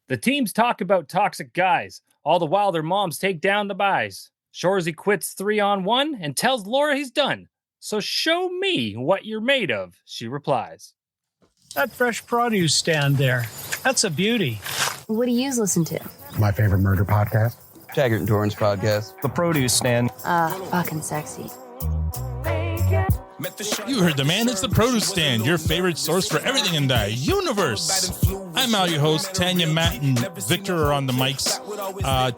The teams talk about toxic guys, all the while their moms take down the buys. Shoresy quits 3-on-1 and tells Laura he's done. So show me what you're made of, she replies. That fresh produce stand there, that's a beauty. What do you listen to? My favorite murder podcast. Taggart and Torrance podcast. The produce stand. Fucking sexy. You heard the man. It's the Produce Stand, your favorite source for everything in the universe. I'm Al, your host. Tanya, Matt, and Victor are on the mics.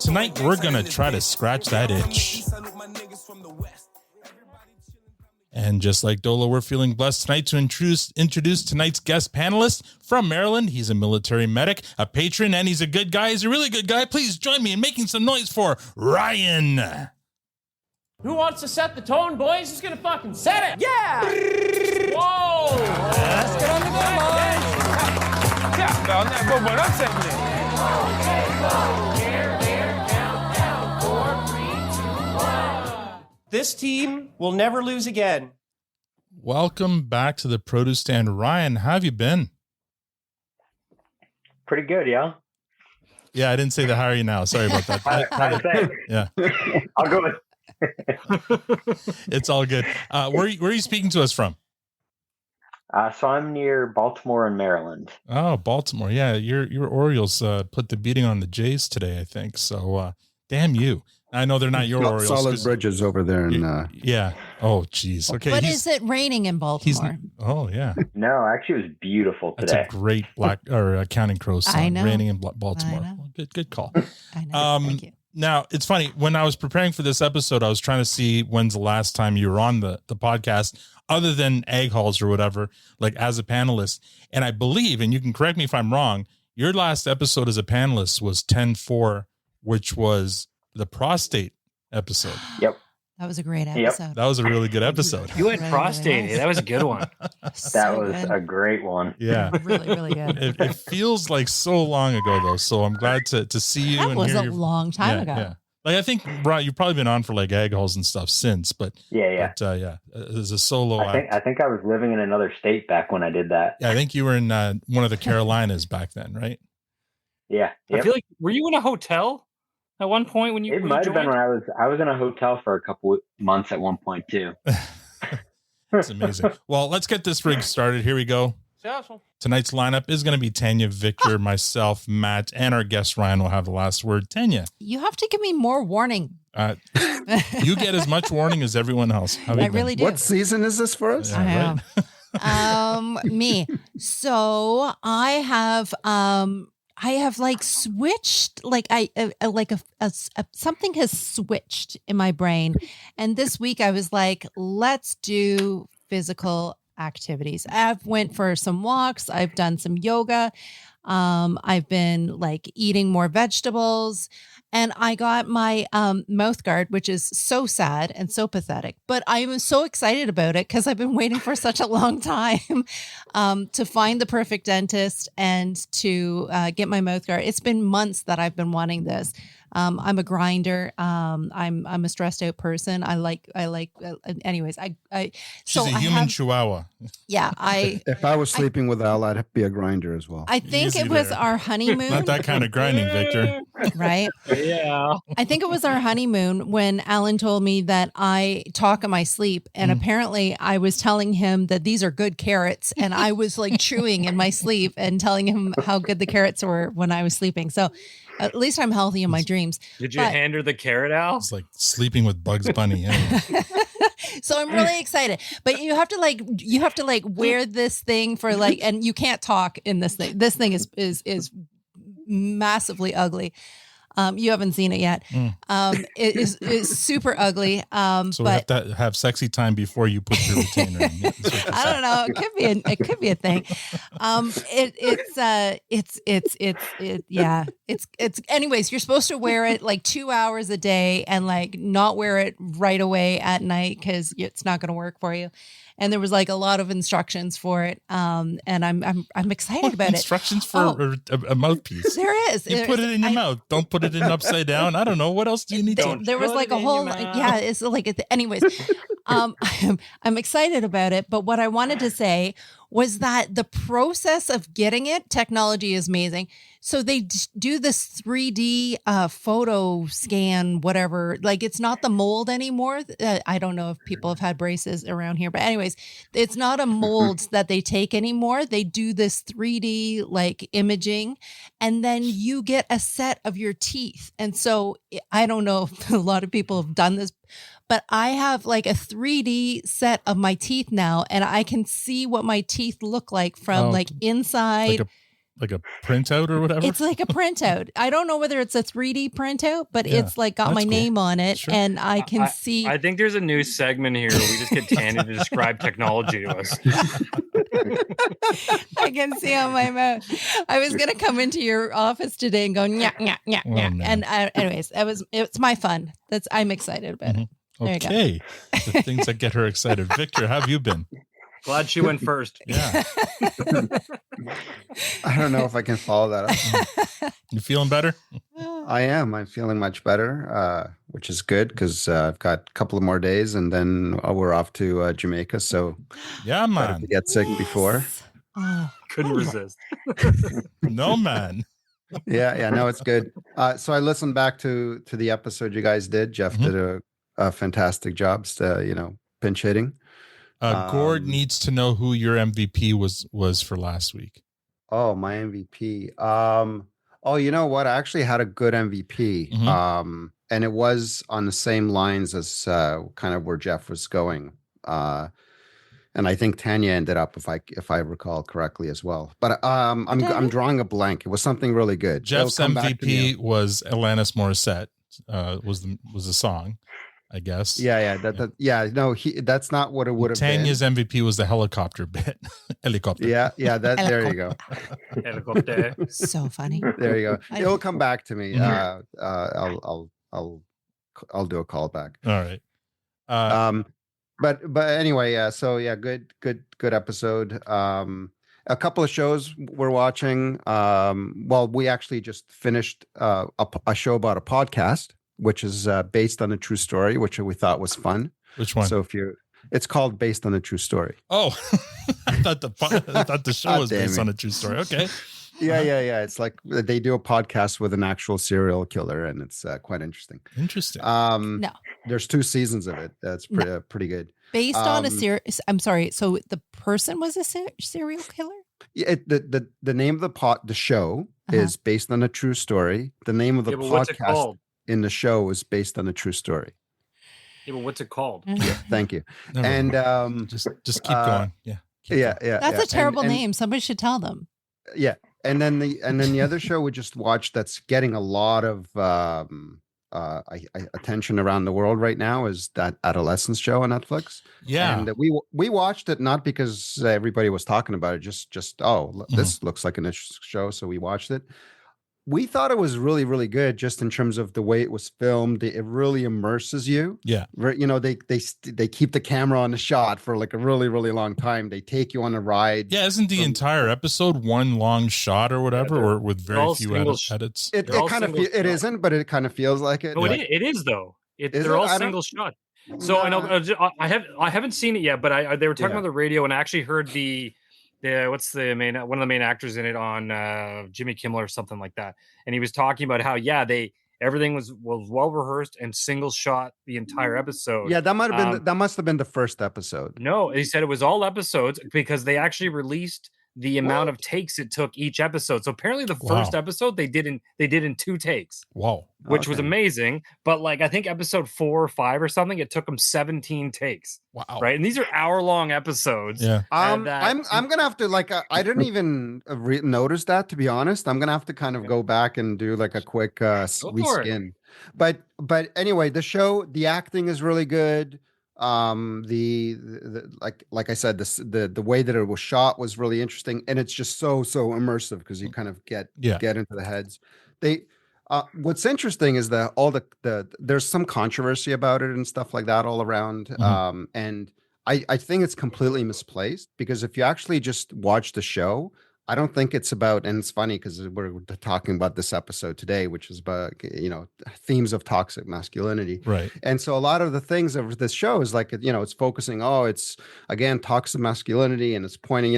Tonight, we're going to try to scratch that itch. And just like Dolo, we're feeling blessed tonight to introduce tonight's guest panelist from Maryland. He's a military medic, a patron, and he's a good guy. He's a really good guy. Please join me in making some noise for Ryan. Who wants to set the tone, boys? Who's gonna fucking set it? Yeah! Whoa! Let's get on the go, boys! This team will never lose again. Welcome back to the Produce Stand. Ryan, how have you been? Pretty good, yeah. Yeah, I didn't say the how are you now. Sorry about that. Yeah. I'll go with It's all good. Where are you speaking to us from? So I'm near Baltimore in Maryland. Oh, Baltimore. Yeah, your Orioles put the beating on the Jays today, I think. So damn you. I know they're not your Orioles. Solid Bridges over there. Yeah. Oh, geez. Okay. But is it raining in Baltimore? Oh, yeah. No, actually, it was beautiful today. That's a great Counting Crows song. I know. Raining in Baltimore. Well, good call. I know. Thank you. Now, it's funny. When I was preparing for this episode, I was trying to see when's the last time you were on the podcast, other than Egg Halls or whatever, like as a panelist. And I believe, and you can correct me if I'm wrong, your last episode as a panelist was 10-4, which was the prostate episode. Yep. That was a great episode. That was a really good episode. You had prostate. Really nice. That was a good one. That was a great one. Yeah. Really, really good. It feels like so long ago, though. So I'm glad to see you. That and was hear a long time ago. Yeah. Like, I think, Brian, you've probably been on for like Egg Halls and stuff since, but yeah. As a solo I think I was living in another state back when I did that. Yeah, I think you were in one of the Carolinas back then, right? Yeah. Yep. I feel like, were you in a hotel at one point when you? It might have been when I was in a hotel for a couple months at one point too. That's amazing. Well, let's get this rig started. Here we go. Tonight's lineup is going to be Tanya, Victor, myself, Matt, and our guest Ryan will have the last word. Tanya, you have to give me more warning. You get as much warning as everyone else. I really do. What season is this for us? Yeah, right. Me. So I have like switched, like something has switched in my brain. And this week I was like, let's do physical activities. I've went for some walks. I've done some yoga. I've been like eating more vegetables. And I got my mouth guard, which is so sad and so pathetic, but I am so excited about it because I've been waiting for such a long time to find the perfect dentist and to get my mouth guard. It's been months that I've been wanting this. I'm a grinder. I'm a stressed out person. Anyways, she's a human chihuahua. Yeah. If I was sleeping with Al, I'd be a grinder as well. I think it was our honeymoon. Not that kind of grinding, Victor. Right? Yeah. I think it was our honeymoon when Alan told me that I talk in my sleep. And apparently I was telling him that these are good carrots. And I was like chewing in my sleep and telling him how good the carrots were when I was sleeping. So at least I'm healthy in my dreams. Did you hand her the carrot, Al? It's like sleeping with Bugs Bunny. Anyway. So I'm really excited, but you have to wear this thing for like, and you can't talk in this thing. This thing is massively ugly. You haven't seen it yet. It is super ugly. So we have to have sexy time before you put your retainer in. I don't know. It could be a thing. It's anyways, you're supposed to wear it like 2 hours a day and like not wear it right away at night because it's not going to work for you. And there was like a lot of instructions for it. And I'm excited about instructions for a mouthpiece. There is. You put it in your mouth. Don't put it in upside down. I don't know. What else do you need to? There was like a whole, it's like, anyways, I'm excited about it. But what I wanted to say was that the process of getting it, technology is amazing. So they do this 3D photo scan, whatever. Like it's not the mold anymore. I don't know if people have had braces around here, but anyways, it's not a mold that they take anymore. They do this 3D like imaging, and then you get a set of your teeth. And so I don't know if a lot of people have done this, but I have like a 3D set of my teeth now, and I can see what my teeth look like from like inside. Like a printout or whatever? It's like a printout. I don't know whether it's a 3D printout, but it's like got my name on it, and I can see. I think there's a new segment here where we just get Tanya to describe technology to us. I can see on my mouth. I was gonna come into your office today and go yeah. And anyways, it's my fun. I'm excited about it. There okay, you go. The things that get her excited. Victor, how have you been? Glad she went first. Yeah. I don't know if I can follow that up. You feeling better? I am. I'm feeling much better, which is good because I've got a couple of more days and then we're off to Jamaica. So yeah, man. To get sick before. Couldn't resist. No, man. Yeah, no, it's good. So I listened back to the episode you guys did. Jeff did a fantastic job, pinch hitting. Gord needs to know who your MVP was for last week. Oh, my MVP. Oh, you know what? I actually had a good MVP. And it was on the same lines as kind of where Jeff was going. And I think Tanya ended up, if I recall correctly, as well. But I'm drawing a blank. It was something really good. Jeff's MVP was Alanis Morissette. Was the song, I guess. Yeah. No, that's not what it would have been. Tanya's MVP was the helicopter bit. Helicopter. Yeah. There you go. Helicopter. So funny. There you go. It'll come back to me. I'll do a callback. All right. But anyway, so yeah, good episode. A couple of shows we're watching. Well, we actually just finished a show about a podcast, which is based on a true story, which we thought was fun. Which one? So it's called Based on a True Story. Oh, I thought the show was based on a true story. Okay. Yeah. It's like they do a podcast with an actual serial killer, and it's quite interesting. Interesting. No, there's 2 seasons of it. That's pretty good. Based on a series. I'm sorry. So the person was a serial killer? Yeah. The name of the show is based on a true story. The name of the podcast in the show is based on a true story. Yeah, but what's it called? Yeah, thank you. No, and just keep going. Yeah. Yeah. That's a terrible name. Somebody should tell them. Yeah. And then the other show we just watched that's getting a lot of attention around the world right now is that adolescence show on Netflix. Yeah. And we watched it not because everybody was talking about it, just this looks like an interesting show, so we watched it. We thought it was really, really good, just in terms of the way it was filmed. It really immerses you. Yeah. They keep the camera on the shot for like a really, really long time. They take you on a ride. Yeah. Isn't the entire episode one long shot or whatever, or with very few edits? It kind of it isn't, but it kind of feels like it. No, it is though. They're all single shot. So no. I haven't seen it yet, but they were talking on the radio, and I actually heard what's the one of the main actors in it on Jimmy Kimmel or something like that, and he was talking about how everything was well rehearsed and single shot the entire episode. Yeah, that must have been the first episode. No, he said it was all episodes because they actually released the amount of takes it took each episode. So apparently the first episode they did in 2 takes. Wow. Which was amazing. But like, I think episode 4 or 5 or something, it took them 17 takes. Wow. Right. And these are hour-long episodes. Yeah. I'm going to have to I didn't even notice that, to be honest. I'm going to have to kind of go back and do like a quick reskin. But anyway, the show, the acting is really good. Like I said, the way that it was shot was really interesting, and it's just so immersive because you kind of get into the heads. What's interesting is that all there's some controversy about it and stuff like that all around. And I think it's completely misplaced, because if you actually just watch the show, I don't think it's about, and it's funny because we're talking about this episode today, which is about, themes of toxic masculinity. Right. And so a lot of the things of this show is like, it's focusing, it's again, toxic masculinity, and it's pointing,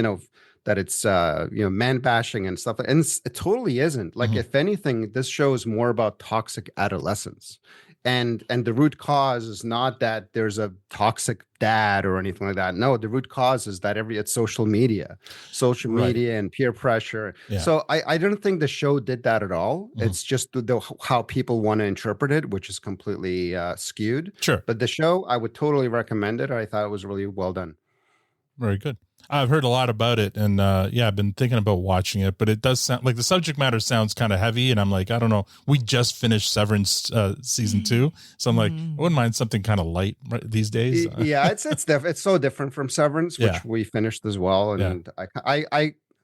that it's man bashing and stuff, and it totally isn't. Like, if anything, this show is more about toxic adolescence, and the root cause is not that there's a toxic dad or anything like that. No, the root cause is that it's social media and peer pressure. So I don't think the show did that at all. It's just how people want to interpret it, which is completely skewed. Sure. But the show, I would totally recommend it. I thought it was really well done. Very good. I've heard a lot about it, and I've been thinking about watching it, but it does sound like the subject matter sounds kind of heavy, and I'm like, I don't know. We just finished Severance season 2, so I'm like, I wouldn't mind something kind of light these days. Yeah, it's it's so different from Severance, which we finished as well, and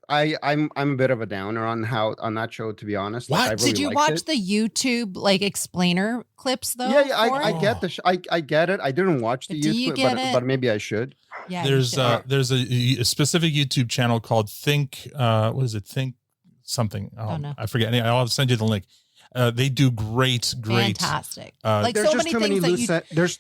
I'm a bit of a downer on that show, to be honest. What? Like, I really Did you liked watch it. the YouTube like explainer clips though? Yeah, I get I get it. I didn't watch the Do you YouTube, get it? but maybe I should. Yeah, there's a specific YouTube channel called Think what is it? Think something. no. I forget. I'll send you the link. They do great. Fantastic. Like, there's just too many loose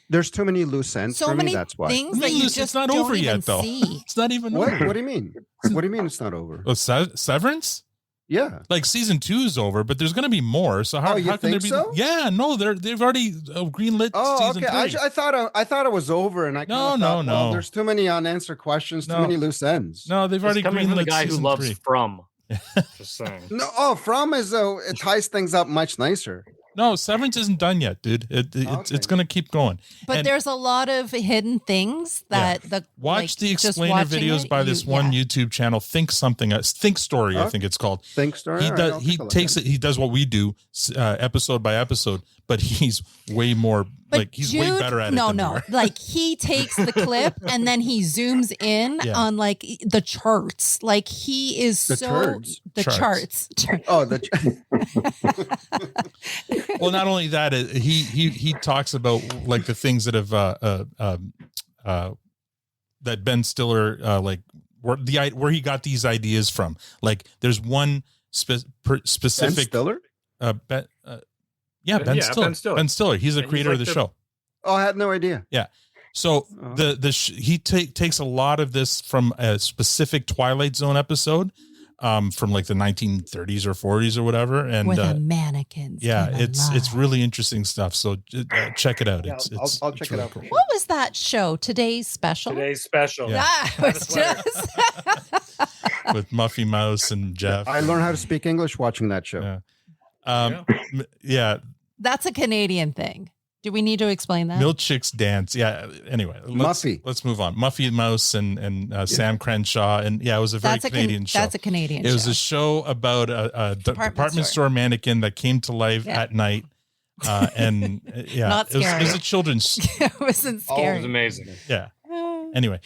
there's too many loose ends for me. That's why. Things that you just it's not don't over even yet, though. see. It's not even What? over. What do you mean? What do you mean it's not over? Oh, Severance? Yeah. Like season 2 is over, but there's going to be more. So how you can there think be? so? Yeah, no, they've already greenlit season 3. I thought it was over, and I No. There's too many unanswered questions, too many loose ends. No, they've already coming from the greenlit guy who season loves 3. From. Just saying. No, From is it ties things up much nicer. No, Severance isn't done yet, dude. It's going to keep going. But there's a lot of hidden things that watch the explainer videos by this one YouTube channel. Think Story, I think it's called. Think Story. He does what we do, episode by episode, but he's way more. But he's way better at it. No. Like, he takes the clip and then he zooms in on like the charts. Like, he is the charts. Oh, well, not only that, he talks about like the things that have that Ben Stiller where he got these ideas from. Like, there's one specific Ben Stiller. Ben Stiller. Ben Stiller. He's the creator of the show. Oh, I had no idea. Yeah. So he takes a lot of this from a specific Twilight Zone episode, from like the 1930s or 40s or whatever, and with mannequins. Yeah, it's really interesting stuff. So check it out. Yeah, I'll check it out. Cool. What was that show? Today's Special. Yeah. That was just with Muffy Mouse and Jeff. I learned how to speak English watching that show. Yeah. That's a Canadian thing. Do we need to explain that? Milkshakes Dance. Yeah. Anyway, let's move on. Muffy Mouse and Sam Crenshaw. And it was a very Canadian show. That's a Canadian show. It was a show about a department store mannequin that came to life at night. And Not scary. It was a children's. It wasn't scary. It was amazing. Yeah. Anyway,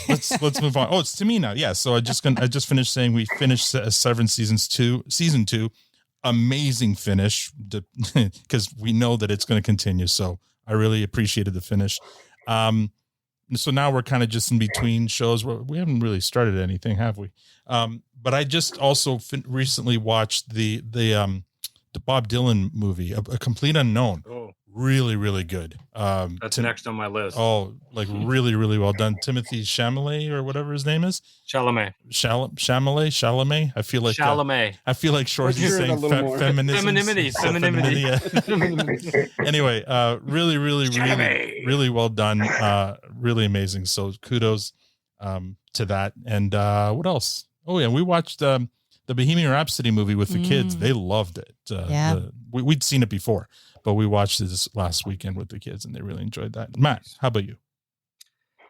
let's move on. Oh, it's to me now. Yeah. So I just finished saying we finished Severance season 2. Amazing finish, because we know that it's going to continue. So I really appreciated the finish. So now we're kind of just in between shows. We haven't really started anything, have we? But I just also recently watched the Bob Dylan movie, A Complete Unknown. Oh. Really, really good. That's next on my list. Oh, like really, really well done. Timothy Chalamet or whatever his name is. Chalamet. I feel like Chalamet. I feel like Shoresy saying femininity. Anyway, really, really, really well done. Really amazing. So kudos to that. And what else? Oh yeah, we watched the Bohemian Rhapsody movie with the kids. They loved it. We'd seen it before, but we watched this last weekend with the kids and they really enjoyed that. Matt, how about you?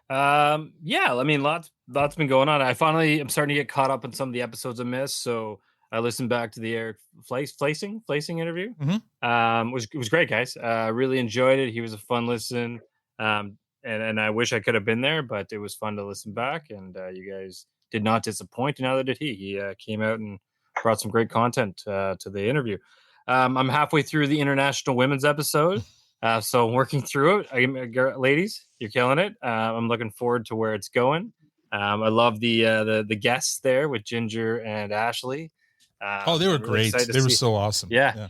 Yeah, I mean, lots been going on. I'm starting to get caught up in some of the episodes I missed. So I listened back to the Eric Flasing interview. Mm-hmm. It was great, guys. Really enjoyed it. He was a fun listen. And I wish I could have been there, but it was fun to listen back. And you guys did not disappoint, and neither did he. He came out and brought some great content to the interview. I'm halfway through the International Women's episode, so I'm working through it. Ladies, you're killing it. I'm looking forward to where it's going. I love the guests there with Ginger and Ashley. They were great. They were so awesome. Yeah.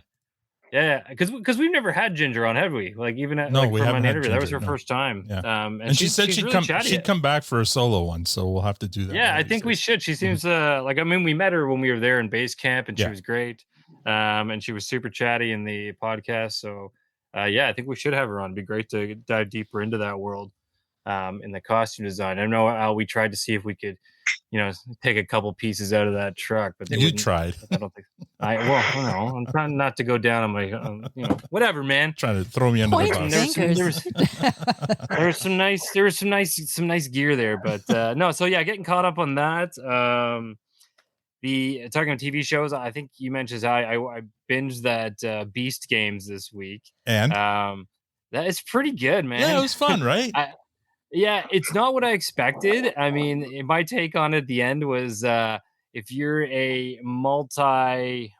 Yeah, because we've never had Ginger on, have we? Like even at, like, we from haven't an had interview, that was Ginger, her first time. Yeah. And she said she'd really come. She'd come back for a solo one, so we'll have to do that. Yeah, I think we should. She seems like, I mean, we met her when we were there in base camp, and she was great. And she was super chatty in the podcast. So yeah, I think we should have her on. It'd be great to dive deeper into that world in the costume design. I know how we tried to see if we could, take a couple pieces out of that truck, but you tried. I don't think I'm trying not to go down on my, whatever, man. Trying to throw me under the bus. There was some nice gear there, but no. So yeah, getting caught up on that. The talking about TV shows, I think you mentioned how I binged that Beast Games this week, and that is pretty good, man. Yeah, it was fun, right? Yeah, it's not what I expected. I mean, my take on it at the end was if you're a multi-millionaire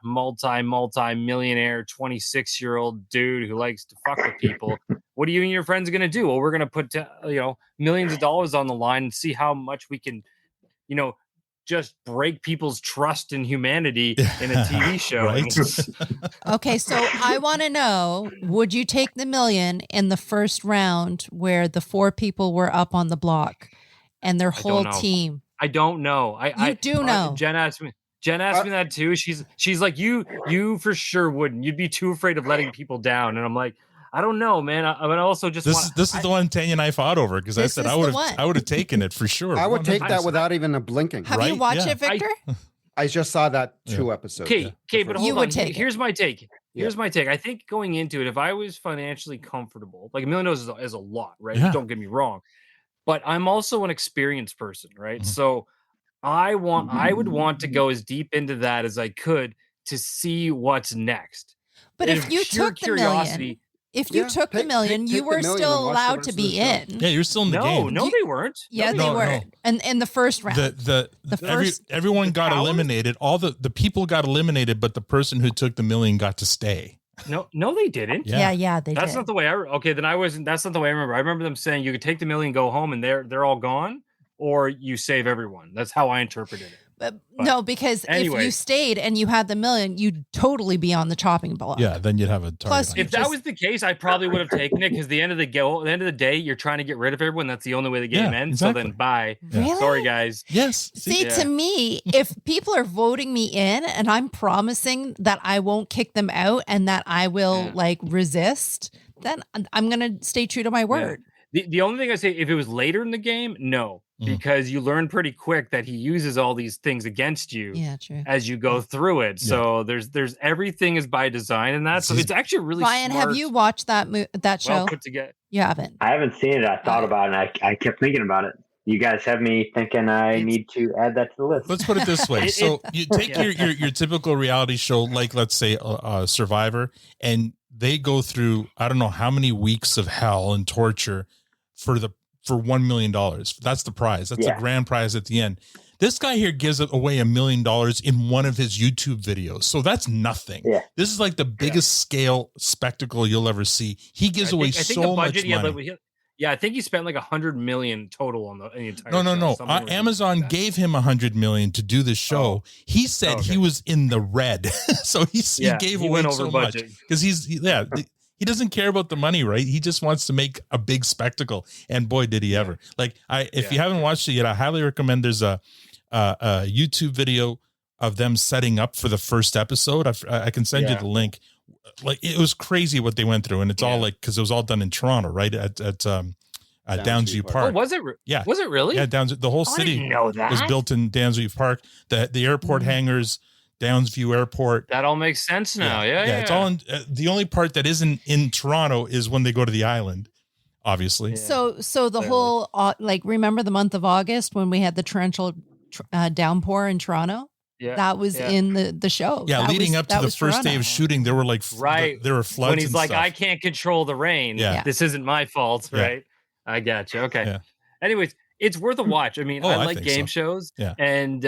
26-year-old dude who likes to fuck with people, what are you and your friends going to do? Well, we're going to put millions of dollars on the line and see how much we can, just break people's trust in humanity in a TV show. Right? Okay, so I want to know, would you take the $1 million in the first round where the 4 people were up on the block and their whole team? I don't know. I do know. Jen asked me that too. She's like, you for sure wouldn't. You'd be too afraid of letting people down. And I'm like, I don't know, man. I would also just this is the one Tanya and I fought over, because I said I would have taken it for sure. I would take that without even a blinking. Have you watched it, Victor? I just saw that 2 episodes. Okay, but hold on. Here's my take. Here's my take. I think going into it, if I was financially comfortable, like $1 million is a lot, right? Yeah. Don't get me wrong, but I'm also an experienced person, right? Mm-hmm. So I would want to go as deep into that as I could to see what's next. But if you took the $1 million. If you took the $1 million, you were still allowed to be in. Yeah, you're still in the game. No, they weren't. Yeah, they were. And in the first round. Everyone got eliminated. All the people got eliminated, but the person who took the $1 million got to stay. No, they didn't. Yeah, they did. That's not the way then I wasn't. That's not the way I remember. I remember them saying you could take the $1 million, go home, and they're all gone, or you save everyone. That's how I interpreted it. But no, because anyway, if you stayed and you had the $1 million, you'd totally be on the chopping block. Yeah, then you'd have a target. Plus, if that was the case, I probably would have taken it, because the end of the day, you're trying to get rid of everyone. That's the only way the game ends. Exactly. So then bye. Really? Sorry, guys. Yes. See, to me, if people are voting me in and I'm promising that I won't kick them out and that I will resist, then I'm going to stay true to my word. Yeah. The only thing I say, if it was later in the game, no. Because you learn pretty quick that he uses all these things against you as you go through it. So there's everything is by design in that. So it's actually really Ryan, smart, have you watched that show? well put together. You haven't. I haven't seen it. I thought about it, and I kept thinking about it. You guys have me thinking I need to add that to the list. Let's put it this way. So you take your typical reality show, like let's say Survivor, and they go through, I don't know how many weeks of hell and torture for $1 million. That's the prize. That's the grand prize at the end. This guy here gives away $1 million in one of his YouTube videos. So that's nothing. Yeah. This is like the biggest scale spectacle you'll ever see. He gives away so much money. I think he spent like $100 million total on the entire show. No. Amazon like gave him $100 million to do the show. He said he was in the red. So he gave away so much because he doesn't care about the money, right? He just wants to make a big spectacle. And boy, did he ever. Like, if you haven't watched it yet, I highly recommend. There's a YouTube video of them setting up for the first episode. I can send you the link. Like, it was crazy what they went through. And it's all like, because it was all done in Toronto, right? At Downsview Park. Oh, was it? Was it really? Yeah, the whole city was built in Downsview Park. The airport hangars, Downsview Airport. That all makes sense now. Yeah. It's all in. The only part that isn't in Toronto is when they go to the island, obviously. Yeah. So the whole remember the month of August when we had the torrential downpour in Toronto? Yeah, that was in the show. Yeah, leading up to the first day of shooting, there were there were floods. When he's like, stuff. I can't control the rain. Yeah. This isn't my fault, right? I got you. Okay. Yeah. Anyways, it's worth a watch. I mean, I like game shows. Yeah. And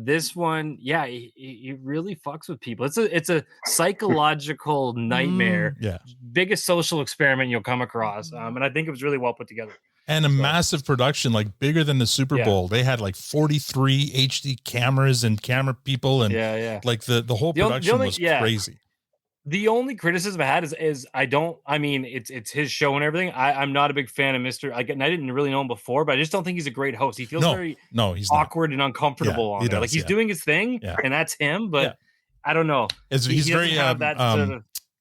this one, it really fucks with people. It's a psychological nightmare. Yeah. Biggest social experiment you'll come across. And I think it was really well put together. And a massive production, like bigger than the Super Bowl. They had like 43 HD cameras and camera people, and like the whole production was crazy. The only criticism I had is I mean, it's his show and everything. I'm not a big fan of Mr. I didn't really know him before, but I just don't think he's a great host. He feels very he's awkward and uncomfortable on there. Like he's doing his thing, and that's him. But I don't know. He's very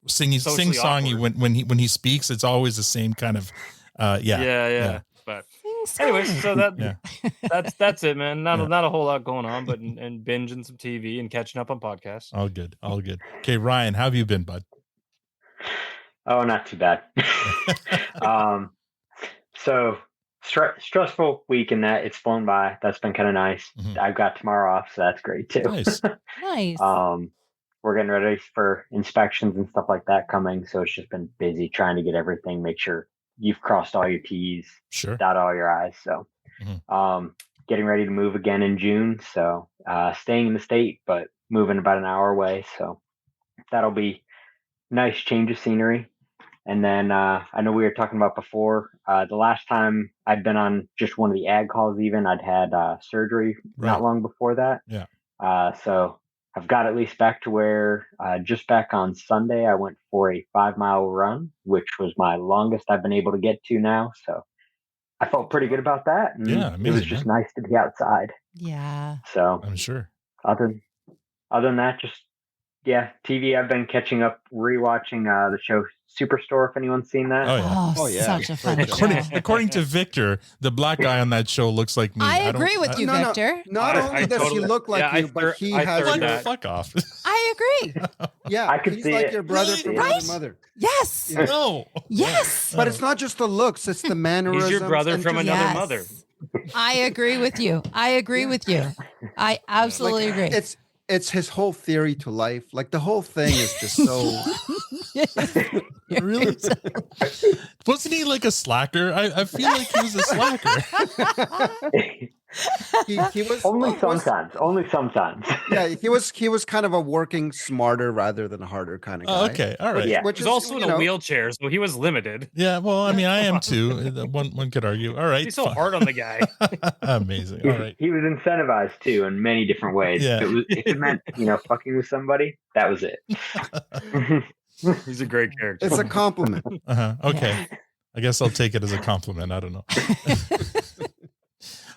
sing-songy when he speaks. It's always the same kind of But anyway, so that's it, man. Not a whole lot going on, but and binging some TV and catching up on podcasts. All good. Okay, Ryan, how have you been, bud? Oh, not too bad. So stressful week in that it's flown by. That's been kind of nice. Mm-hmm. I've got tomorrow off, so that's great too. Nice. We're getting ready for inspections and stuff like that coming, so it's just been busy trying to get everything, make sure you've crossed all your T's, dot all your I's. So, getting ready to move again in June. So, staying in the state, but moving about an hour away. So that'll be nice change of scenery. And then, I know we were talking about before, the last time I'd been on just one of the ag calls, even I'd had, surgery not long before that. Yeah. So I've got at least back to where just back on Sunday, I went for a 5-mile run, which was my longest I've been able to get to now. So I felt pretty good about that. And amazing, it was just nice to be outside. Yeah. So I'm sure. Other than that, just, TV. I've been catching up, rewatching the show Superstore, if anyone's seen that. Oh yeah. Such a fun show. According to Victor, the black guy on that show looks like me. I agree with you, Victor. Not only does he look like you, but he has fuck off. I agree. Yeah, I could he's see like it. your brother from another mother. Yes. No. Yes. But it's not just the looks; it's the mannerisms. He's your brother from another mother. I agree with you. I absolutely agree. It's his whole theory to life. Like the whole thing is just so. Really? Wasn't he like a slacker? I feel like he was a slacker. he was only sometimes. Yeah, he was kind of a working smarter rather than a harder kind of guy. Oh, okay, all right. Which is also in a wheelchair, so he was limited. Yeah, well, I mean, I am too. One could argue. All right, he's so hard on the guy. Amazing. All right, he was incentivized too in many different ways. Yeah. If it meant fucking with somebody, that was it. He's a great character. It's a compliment. Okay, I guess I'll take it as a compliment. I don't know.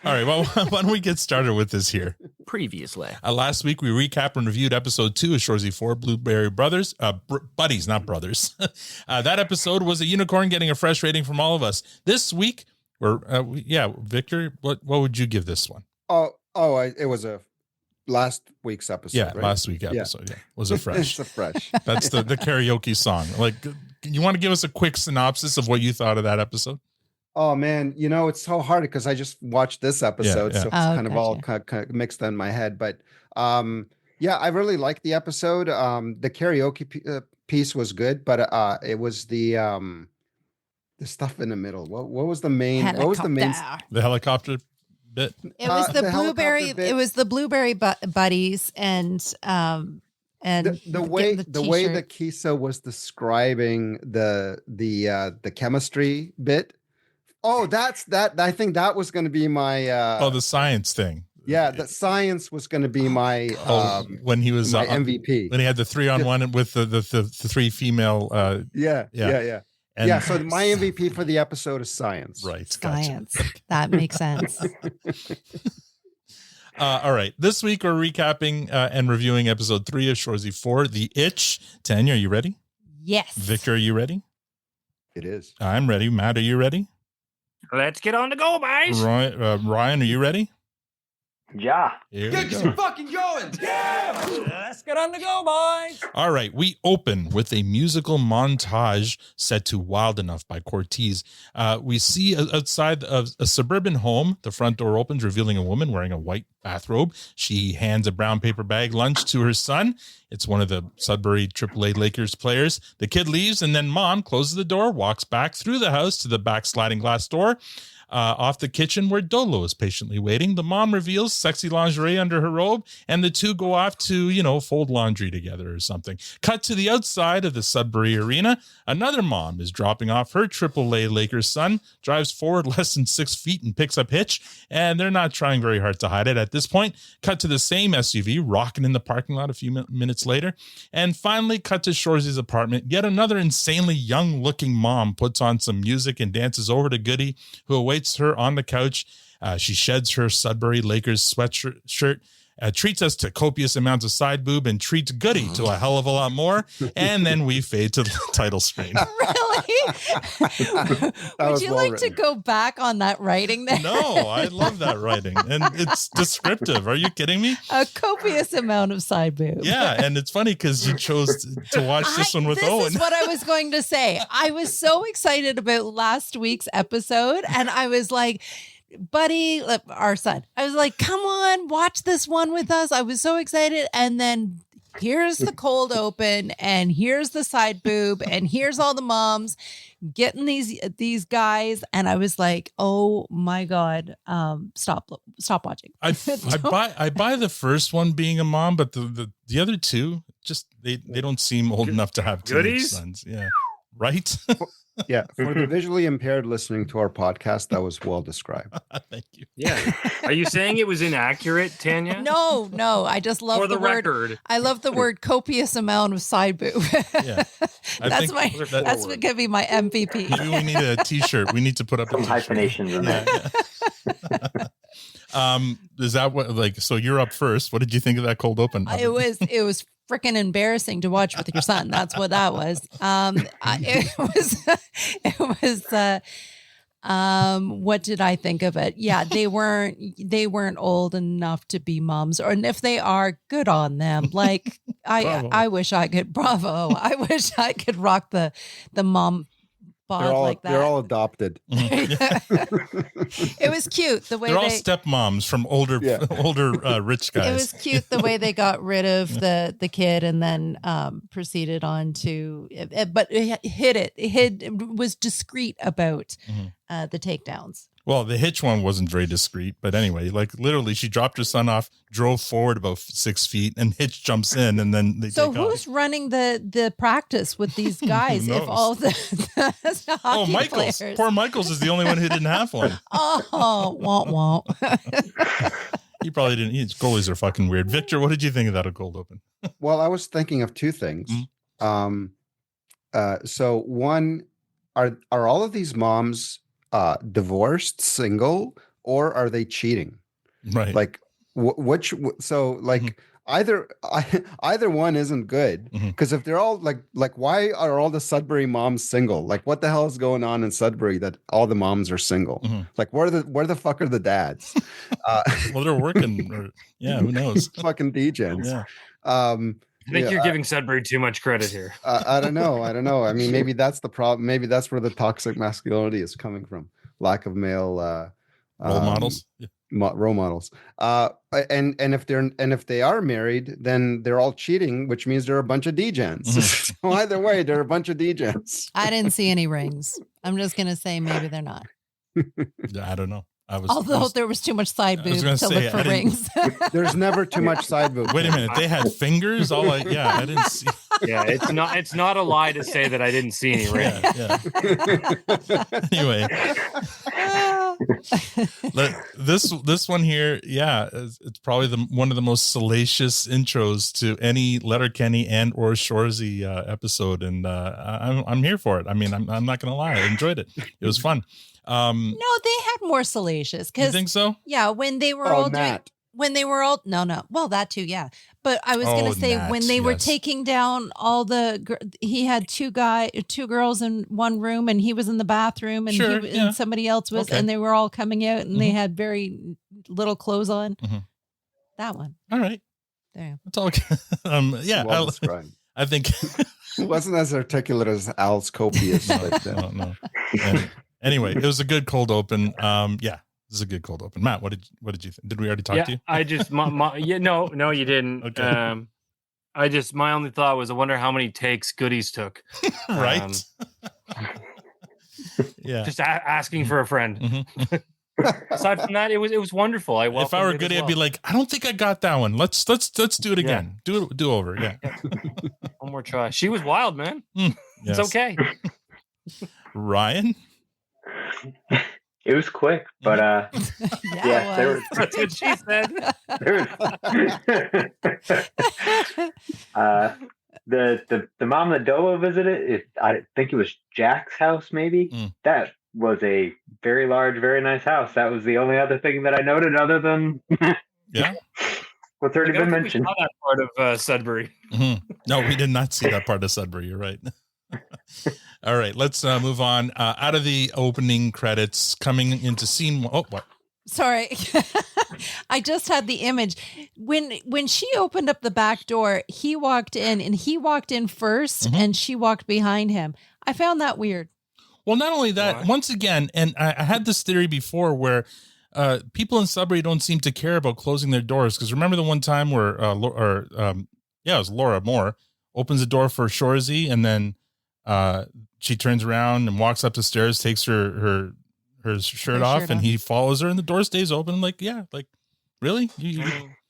All right, well, why don't we get started with this here? Previously. Last week, we recapped and reviewed episode 2 of Shoresy 4, Blueberry Brothers, Buddies, not Brothers. That episode was a unicorn getting a fresh rating from all of us. This week, Victor, what would you give this one? It was a last week's episode. Yeah, right? last week episode. Yeah, was a fresh. It's a fresh. That's the karaoke song. Like, you want to give us a quick synopsis of what you thought of that episode? Oh man, it's so hard because I just watched this episode, so it's kind of all kind of mixed in my head. But I really liked the episode. The karaoke piece was good, but it was the stuff in the middle. What was the main? Helicopter. What was the main? The helicopter bit. It was the blueberry. It was the blueberry buddies and the way that Kisa was describing the chemistry bit. Oh, that. I think that was going to be my. The science thing. Yeah, the science was going to be my. When he was my MVP. When he had the 3-on-1 with the 3 female. Yeah. And so my MVP for the episode is science. Right. Science. Gotcha. That makes sense. All right. This week we're recapping and reviewing episode 3 of Shoresy 4, The Itch. Tanya, are you ready? Yes. Victor, are you ready? It is. I'm ready. Matt, are you ready? Let's get on the go, boys. Ryan, are you ready? Yeah. Get fucking going. Yeah. Let's get on the go, boys. All right. We open with a musical montage set to Wild Enough by Cortez. We see outside of a suburban home, the front door opens, revealing a woman wearing a white bathrobe. She hands a brown paper bag lunch to her son. It's one of the Sudbury AAA Lakers players. The kid leaves, and then mom closes the door, walks back through the house to the back sliding glass door. Off the kitchen where Dolo is patiently waiting, the mom reveals sexy lingerie under her robe, and the two go off to, fold laundry together or something. Cut to the outside of the Sudbury Arena. Another mom is dropping off her AAA Lakers son, drives forward less than 6 feet and picks up hitch, and they're not trying very hard to hide it at this point. Cut to the same SUV rocking in the parking lot a few minutes later. And finally, cut to Shoresy's apartment. Yet another insanely young-looking mom puts on some music and dances over to Goody, who awaits her on the couch. She sheds her Sudbury Lakers sweatshirt, treats us to copious amounts of side boob, and treats Goody to a hell of a lot more. And then we fade to the title screen. Really? Would you like to go back on that writing there? No, I love that writing. And it's descriptive. Are you kidding me? A copious amount of side boob. Yeah, and it's funny because you chose to watch this one with Owen. This is what I was going to say. I was so excited about last week's episode, and I was like, Buddy, our son, I was like, come on, watch this one with us. I was so excited. And then here's the cold open, and here's the side boob, and here's all the moms getting these guys. And I was like, oh my God, stop watching. I buy the first one being a mom, but the other two, just they don't seem old enough to have teenage sons. Yeah. Right? Yeah, for the visually impaired listening to our podcast, that was well described. Thank you. Yeah. Are you saying it was inaccurate, Tanya? No. I just love for the record. I love the word copious amount of side boob. Yeah. That's what could be my MVP. Maybe we need a t-shirt. We need to put up some hyphenations in there. Is that what so you're up first. What did you think of that cold open? It was freaking embarrassing to watch with your son. That's what that was. What did I think of it? Yeah, they weren't old enough to be moms, or and if they are, good on them. Like I wish I could I wish I could rock the mom bod like that. They're all adopted. It was cute the way they're all stepmoms from older rich guys. It was cute the way they got rid of the kid and then proceeded on to but it was discreet about the takedowns. Well, the hitch one wasn't very discreet, but anyway, like literally she dropped her son off, drove forward about 6 feet, and Hitch jumps in, and then they So take who's off. running the practice with these guys if all the hockey Michaels. players? Poor Michaels is the only one who didn't have one. Oh, won't. He probably didn't. Goalies are fucking weird. Victor, what did you think of that cold open? Well, I was thinking of two things. So one, are all of these moms divorced, single, or are they cheating? Right. Like either one isn't good, because if they're all like why are all the Sudbury moms single? Like what the hell is going on in Sudbury that all the moms are single? Like where the fuck are the dads? Well, they're working. Who knows? Fucking degens. Yeah. I think you're giving Sudbury too much credit here. I don't know. I mean, maybe that's the problem. Maybe that's where the toxic masculinity is coming from. Lack of male role models. Role models. And if they are married, then they're all cheating, which means they're a bunch of degens. So either way, they're a bunch of degens. I didn't see any rings. I'm just gonna say maybe they're not. I don't know. Although there was too much side boob to look for rings. There's never too much side boob. Wait a minute, they had fingers. I didn't see. Yeah, it's not a lie to say that I didn't see any rings. Anyway, this one here, it's probably one of the most salacious intros to any Letterkenny and or Shoresy episode, and I'm here for it. I mean, I'm not gonna lie, I enjoyed it. It was fun. No, they had more salacious. You think so? Yeah, when they were all doing, well, that too, yeah. But I was going to say when they were taking down all he had two girls in one room, and he was in the bathroom, and and somebody else was, and they were all coming out, and they had very little clothes on. That one. All right. There. That's all. Well described. I think it wasn't as articulate as Al's copious. No. Anyway, it was a good cold open. This is a good cold open. Matt, what did you think? Did we already talk to you? I just no, you didn't. Okay. My only thought was I wonder how many takes Goodies took. Right. Yeah. Just asking for a friend. Mm-hmm. Aside from that, it was wonderful. If I were Goody, I'd be like, I don't think I got that one. Let's do it again. Do over. Yeah. One more try. She was wild, man. Yes. It's okay. Ryan? It was quick, but Yeah, there That's what she said. the mom that Dolo visited, I think it was Jack's house, maybe. That was a very large, very nice house. That was the only other thing that I noted, other than what's already been mentioned. We saw that part of Sudbury. Mm-hmm. No, we did not see that part of Sudbury. You're right. All right, let's move on. Out of the opening credits, coming into scene one. Oh, what? Sorry. I just had the image. When she opened up the back door, he walked in, and he walked in first, and she walked behind him. I found that weird. Well, not only that, once again, and I had this theory before where people in Sudbury don't seem to care about closing their doors. Because remember the one time where, it was Laura Moore opens the door for Shoresy, and then she turns around and walks up the stairs, takes her shirt off, and he follows her, and the door stays open. I'm like, yeah, like really?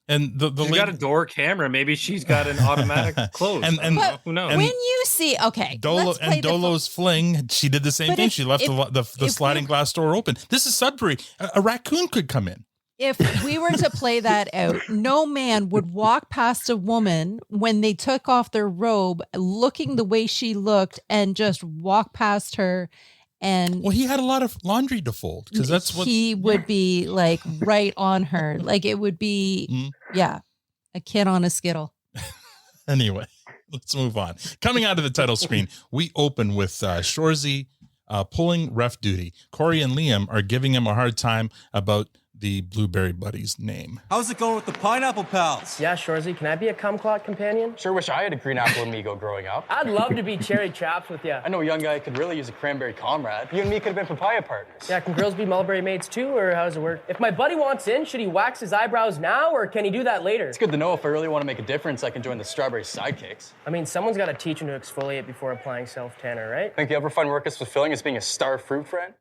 And the she's got a door camera. Maybe she's got an automatic close. and who knows? When you see, okay, Dolo's fling, she did the same thing. She left the sliding glass door open. This is Sudbury. A raccoon could come in. If we were to play that out, no man would walk past a woman when they took off their robe, looking the way she looked, and just walk past her. And well, he had a lot of laundry to fold, because that's what he would be like right on her. Like it would be, a kid on a skittle. Anyway, let's move on. Coming out of the title screen, we open with Shoresy pulling ref duty. Corey and Liam are giving him a hard time about the Blueberry Buddy's name. How's it going with the Pineapple Pals? Yeah, Shoresy, can I be a kumquat companion? Sure wish I had a green apple amigo growing up. I'd love to be cherry chaps with you. I know a young guy could really use a cranberry comrade. You and me could have been papaya partners. Yeah, can girls be mulberry mates too, or how does it work? If my buddy wants in, should he wax his eyebrows now, or can he do that later? It's good to know if I really want to make a difference, I can join the Strawberry Sidekicks. I mean, someone's got to teach him to exfoliate before applying self-tanner, right? Think you ever find work as fulfilling as being a star fruit friend?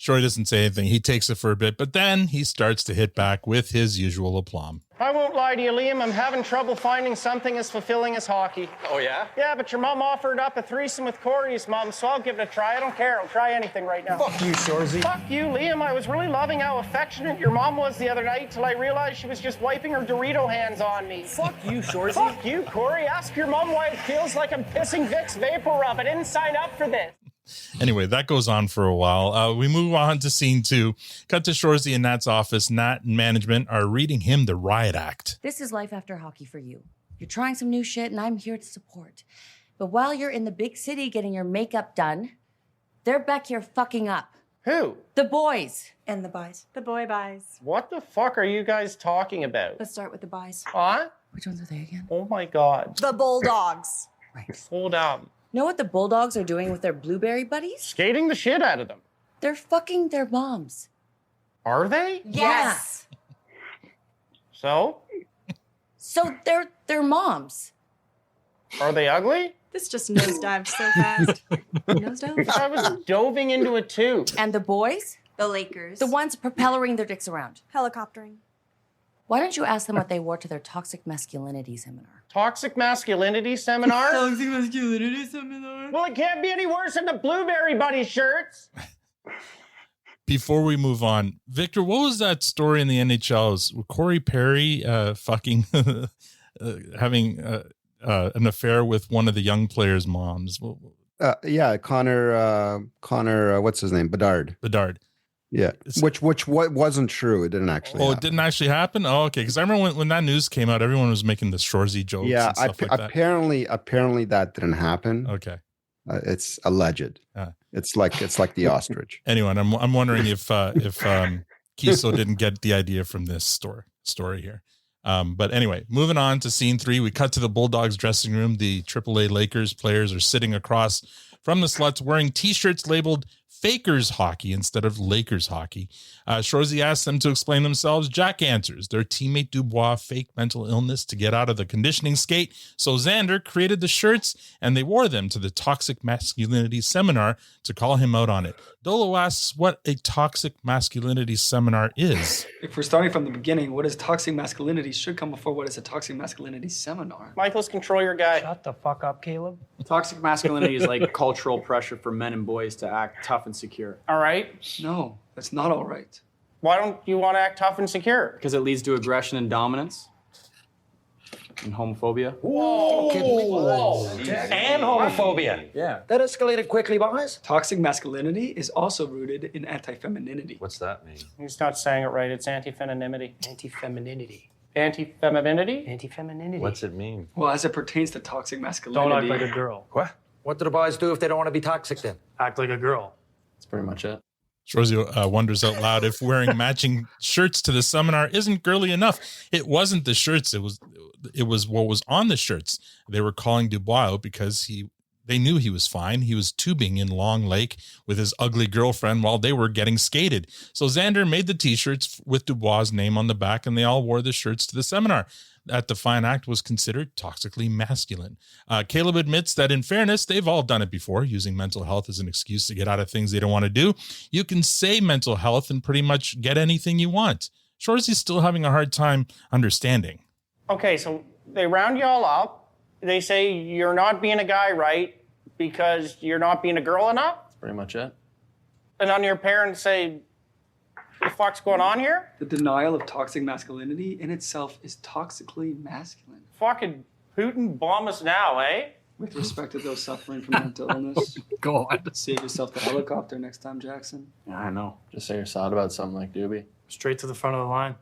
Shorey doesn't say anything. He takes it for a bit, but then he starts to hit back with his usual aplomb. I won't lie to you, Liam. I'm having trouble finding something as fulfilling as hockey. Oh, yeah? Yeah, but your mom offered up a threesome with Corey's mom, so I'll give it a try. I don't care. I'll try anything right now. Fuck you, Shoresy. Fuck you, Liam. I was really loving how affectionate your mom was the other night till I realized she was just wiping her Dorito hands on me. Fuck you, Shoresy. Fuck you, Corey. Ask your mom why it feels like I'm pissing Vicks Vapor Rub. I didn't sign up for this. Anyway, that goes on for a while. We move on to scene 2. Cut to Shoresy in Nat's office. Nat and management are reading him the riot act. This is life after hockey for you. You're trying some new shit, and I'm here to support. But while you're in the big city getting your makeup done, they're back here fucking up. Who? The boys. And the buys. The boy buys. What the fuck are you guys talking about? Let's start with the buys. Huh? Which ones are they again? Oh my god. The Bulldogs. Right. Hold up. Know what the Bulldogs are doing with their Blueberry Buddies? Skating the shit out of them. They're fucking their moms. Are they? Yes. So? So they're moms. Are they ugly? This just nosedived so fast. Nosedive? I was doving into it too. And the boys? The Lakers. The ones propellering their dicks around. Helicoptering. Why don't you ask them what they wore to their toxic masculinity seminar? Toxic masculinity seminar? Toxic masculinity seminar. Well, it can't be any worse than the Blueberry Buddy shirts. Before we move on, Victor, what was that story in the NHL? Was Corey Perry fucking having an affair with one of the young players' moms? Yeah, Connor, what's his name? Bedard. Yeah, which wasn't true. It didn't actually. It didn't actually happen. Oh, okay. Because I remember when that news came out, everyone was making the Shoresy jokes. Yeah, and stuff like that. apparently that didn't happen. Okay, it's alleged. It's like the ostrich. Anyway, I'm wondering if Kiso didn't get the idea from this story here. But anyway, moving on to scene 3, we cut to the Bulldogs dressing room. The AAA Lakers players are sitting across from the sluts wearing T-shirts labeled Fakers hockey instead of Lakers hockey. Shoresy asks them to explain themselves. Jack answers their teammate Dubois faked mental illness to get out of the conditioning skate. So Xander created the shirts and they wore them to the toxic masculinity seminar to call him out on it. Dolo asks what a toxic masculinity seminar is. If we're starting from the beginning, what is toxic masculinity should come before what is a toxic masculinity seminar. Michael's control your guy. Shut the fuck up, Caleb. Toxic masculinity is like cultural pressure for men and boys to act tough and secure. All right. No, that's not all right. Why don't you want to act tough and secure? Because it leads to aggression and dominance. And homophobia. Whoa. And homophobia. Yeah. That escalated quickly, boys. Toxic masculinity is also rooted in anti-femininity. What's that mean? He's not saying it right. It's anti-femininity. Anti-femininity. Anti-femininity? Anti-femininity. What's it mean? Well, as it pertains to toxic masculinity. Don't act like a girl. What? What do the boys do if they don't want to be toxic then? Act like a girl. That's pretty much it. Shoresy wonders out loud if wearing matching shirts to the seminar isn't girly enough. It wasn't the shirts. It was what was on the shirts. They were calling Dubois out because they knew he was fine. He was tubing in Long Lake with his ugly girlfriend while they were getting skated. So Xander made the t-shirts with Dubois' name on the back, and they all wore the shirts to the seminar. That Defiant Act was considered toxically masculine. Caleb admits that in fairness, they've all done it before, using mental health as an excuse to get out of things they don't want to do. You can say mental health and pretty much get anything you want. Shoresy's still having a hard time understanding. Okay, so they round you all up. They say you're not being a guy right because you're not being a girl enough. That's pretty much it. And then your parents say, what the fuck's going on here? The denial of toxic masculinity in itself is toxically masculine. Fucking Putin bomb us now, eh? With respect to those suffering from mental illness. God. Save yourself the helicopter next time, Jackson. Yeah, I know. Just say you're sad about something like Doobie. Straight to the front of the line.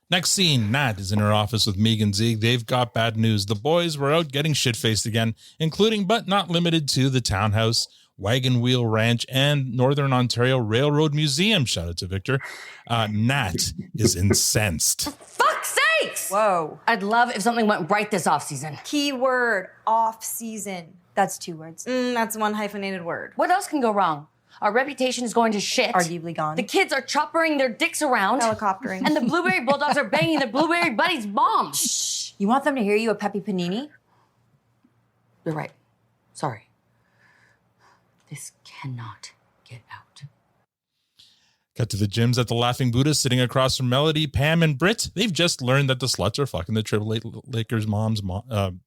Next scene, Nat is in her office with Megan Zieg. They've got bad news. The boys were out getting shit-faced again, including but not limited to the townhouse, Wagon Wheel Ranch, and Northern Ontario Railroad Museum. Shout out to Victor. Nat is incensed. Fuck's sakes! Whoa. I'd love if something went right this off-season. Keyword, off-season. That's 2 words. That's one hyphenated word. What else can go wrong? Our reputation is going to shit. Arguably gone. The kids are choppering their dicks around. Helicoptering. And the Blueberry Bulldogs are banging their Blueberry buddies' moms. Shh. You want them to hear you a Peppy Panini? You're right. Sorry. This cannot get out. Cut to the gyms at the Laughing Buddha, sitting across from Melody, Pam, and Britt. They've just learned that the sluts are fucking the Triple Lakers mom's mom.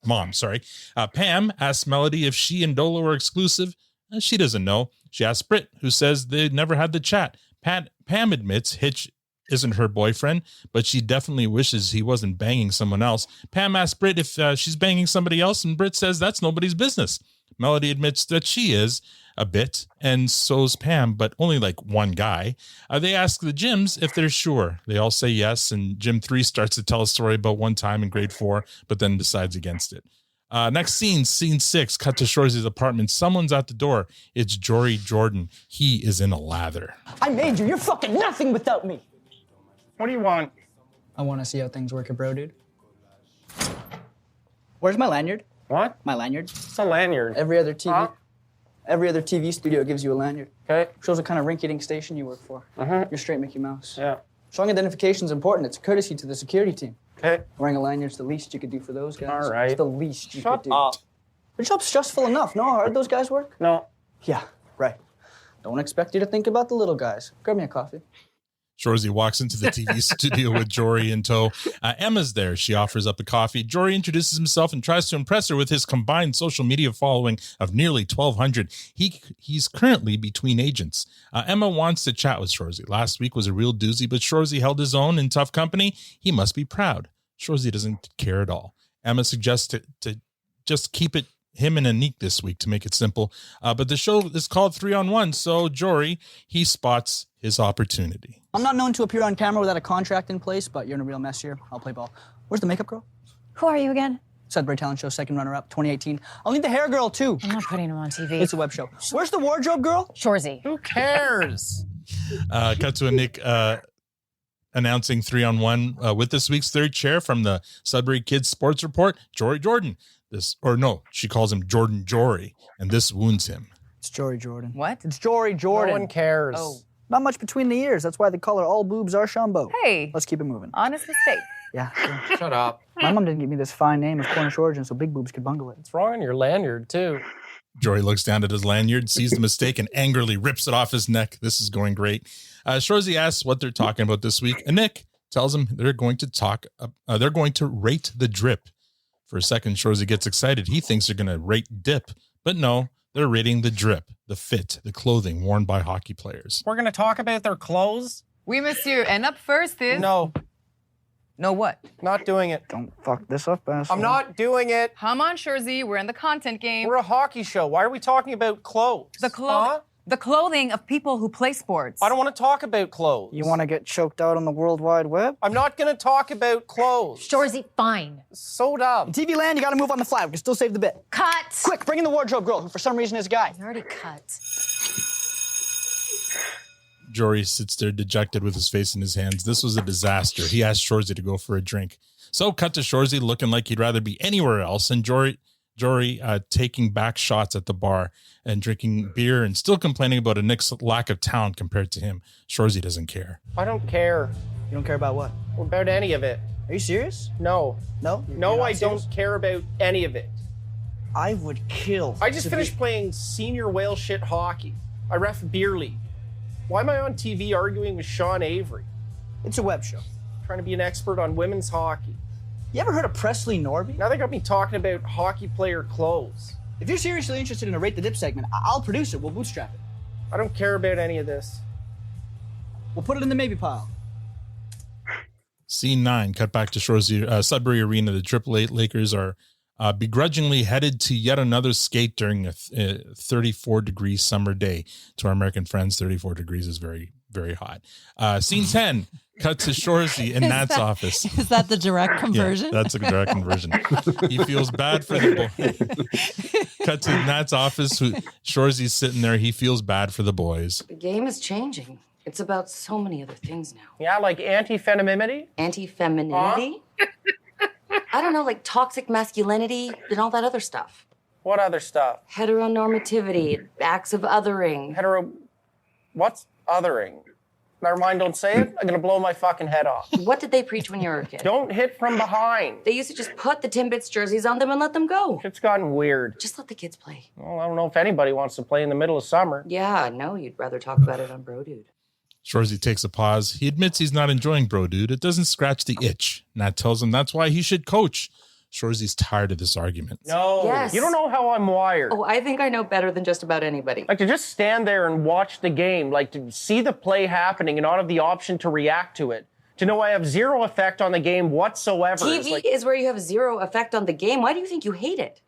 Pam asks Melody if she and Dolo are exclusive. She doesn't know. She asks Britt, who says they never had the chat. Pam admits Hitch isn't her boyfriend, but she definitely wishes he wasn't banging someone else. Pam asks Britt if she's banging somebody else, and Britt says that's nobody's business. Melody admits that she is a bit, and so's Pam, but only like one guy. They ask the gyms if they're sure. They all say yes, and Gym 3 starts to tell a story about one time in grade 4, but then decides against it. Next scene 6, cut to Shoresy's apartment. Someone's at the door. It's Jory Jordan. He is in a lather. I made you. You're fucking nothing without me. What do you want? I want to see how things work at Bro, dude. Where's my lanyard? What? My lanyard. It's a lanyard. Every other TV studio gives you a lanyard. Okay. Shows what kind of rinky-dink station you work for. You're straight Mickey Mouse. Yeah. Strong identification is important. It's a courtesy to the security team. Okay. Wearing a lanyard's the least you could do for those guys. All right. It's the least you Shut could do. up. Your job's stressful enough. Know how hard those guys work? No. Yeah, right. Don't expect you to think about the little guys. Grab me a coffee. Shoresy walks into the TV studio with Jory in tow. Emma's there. She offers up a coffee. Jory introduces himself and tries to impress her with his combined social media following of nearly 1,200. He's currently between agents. Emma wants to chat with Shoresy. Last week was a real doozy, but Shoresy held his own in tough company. He must be proud. Shoresy doesn't care at all. Emma suggests to just keep it him and Anik this week to make it simple. But the show is called 3-on-1, so Jory, he spots his opportunity. I'm not known to appear on camera without a contract in place, but you're in a real mess here. I'll play ball. Where's the makeup girl? Who are you again? Sudbury Talent Show, second runner-up, 2018. I'll need the hair girl, too. I'm not putting him on TV. It's a web show. Where's the wardrobe girl? Shoresy. Who cares? Cut to Anik announcing 3-on-1 with this week's third chair from the Sudbury Kids Sports Report, Jory Jordan. She calls him Jordan Jory, and this wounds him. It's Jory Jordan. What? It's Jory Jordan. No one cares. Oh. Not much between the ears. That's why they call her all boobs are Shumbo. Hey. Let's keep it moving. Honest mistake. Yeah. Sure. Shut up. My mom didn't give me this fine name of Cornish origin, so big boobs could bungle it. It's wrong on your lanyard, too. Jory looks down at his lanyard, sees the mistake, and angrily rips it off his neck. This is going great. Shoresy asks what they're talking about this week, and Nick tells him they're going to rate the drip. For a second, Shoresy gets excited. He thinks they're going to rate dip, but no, they're rating the drip, the fit, the clothing worn by hockey players. We're going to talk about their clothes? Oui, monsieur. And up first is... No. No what? Not doing it. Don't fuck this up, asshole. I'm not doing it. Come on, Shoresy. We're in the content game. We're a hockey show. Why are we talking about clothes? The clothing of people who play sports. I don't want to talk about clothes. You want to get choked out on the World Wide Web? I'm not going to talk about clothes. Shoresy, fine. So dumb. TV land, you got to move on the fly. We can still save the bit. Cut. Quick, bring in the wardrobe girl, who for some reason is a guy. He's already cut. Jory sits there dejected with his face in his hands. This was a disaster. He asked Shoresy to go for a drink. So cut to Shoresy looking like he'd rather be anywhere else, and Jory taking back shots at the bar and drinking beer and still complaining about a Nick's lack of talent compared to him. Shoresy doesn't care. I don't care. You don't care about what? About any of it. Are you serious? No. No? No, I don't care about any of it. I would kill. I just finished playing senior whale shit hockey. I ref beer league. Why am I on TV arguing with Sean Avery? It's a web show. Trying to be an expert on women's hockey. You ever heard of Presley Norby? Now they got me talking about hockey player clothes. If you're seriously interested in a Rate the Dip segment, I'll produce it. We'll bootstrap it. I don't care about any of this. We'll put it in the maybe pile. Scene 9, cut back to Shoresy, Sudbury Arena. The AAA Lakers are begrudgingly headed to yet another skate during a 34-degree summer day. To our American friends, 34 degrees is very, very hot. Scene 10, cut to Shoresy in Nat's office. Is that the direct conversion? Yeah, that's a direct conversion. He feels bad for the boys. Cut to Nat's office. Shoresy's sitting there. He feels bad for the boys. The game is changing. It's about so many other things now. Yeah, like anti-femininity? Anti-femininity? I don't know, like toxic masculinity and all that other stuff. What other stuff? Heteronormativity, acts of othering. What's othering? Never mind, don't say it. I'm gonna blow my fucking head off. What did they preach when you were a kid? Don't hit from behind. They used to just put the Timbits jerseys on them and let them go. It's gotten weird. Just let the kids play. Well, I don't know if anybody wants to play in the middle of summer. Yeah, no, you'd rather talk about it on Bro Dude. Shoresy takes a pause. He admits he's not enjoying Bro Dude. It doesn't scratch the itch. Nat tells him that's why he should coach. Shoresy's tired of this argument. No, Yes. You don't know how I'm wired. Oh, I think I know better than just about anybody. Like to just stand there and watch the game, like to see the play happening and not have the option to react to it. To know I have zero effect on the game whatsoever. TV is where you have zero effect on the game. Why do you think you hate it?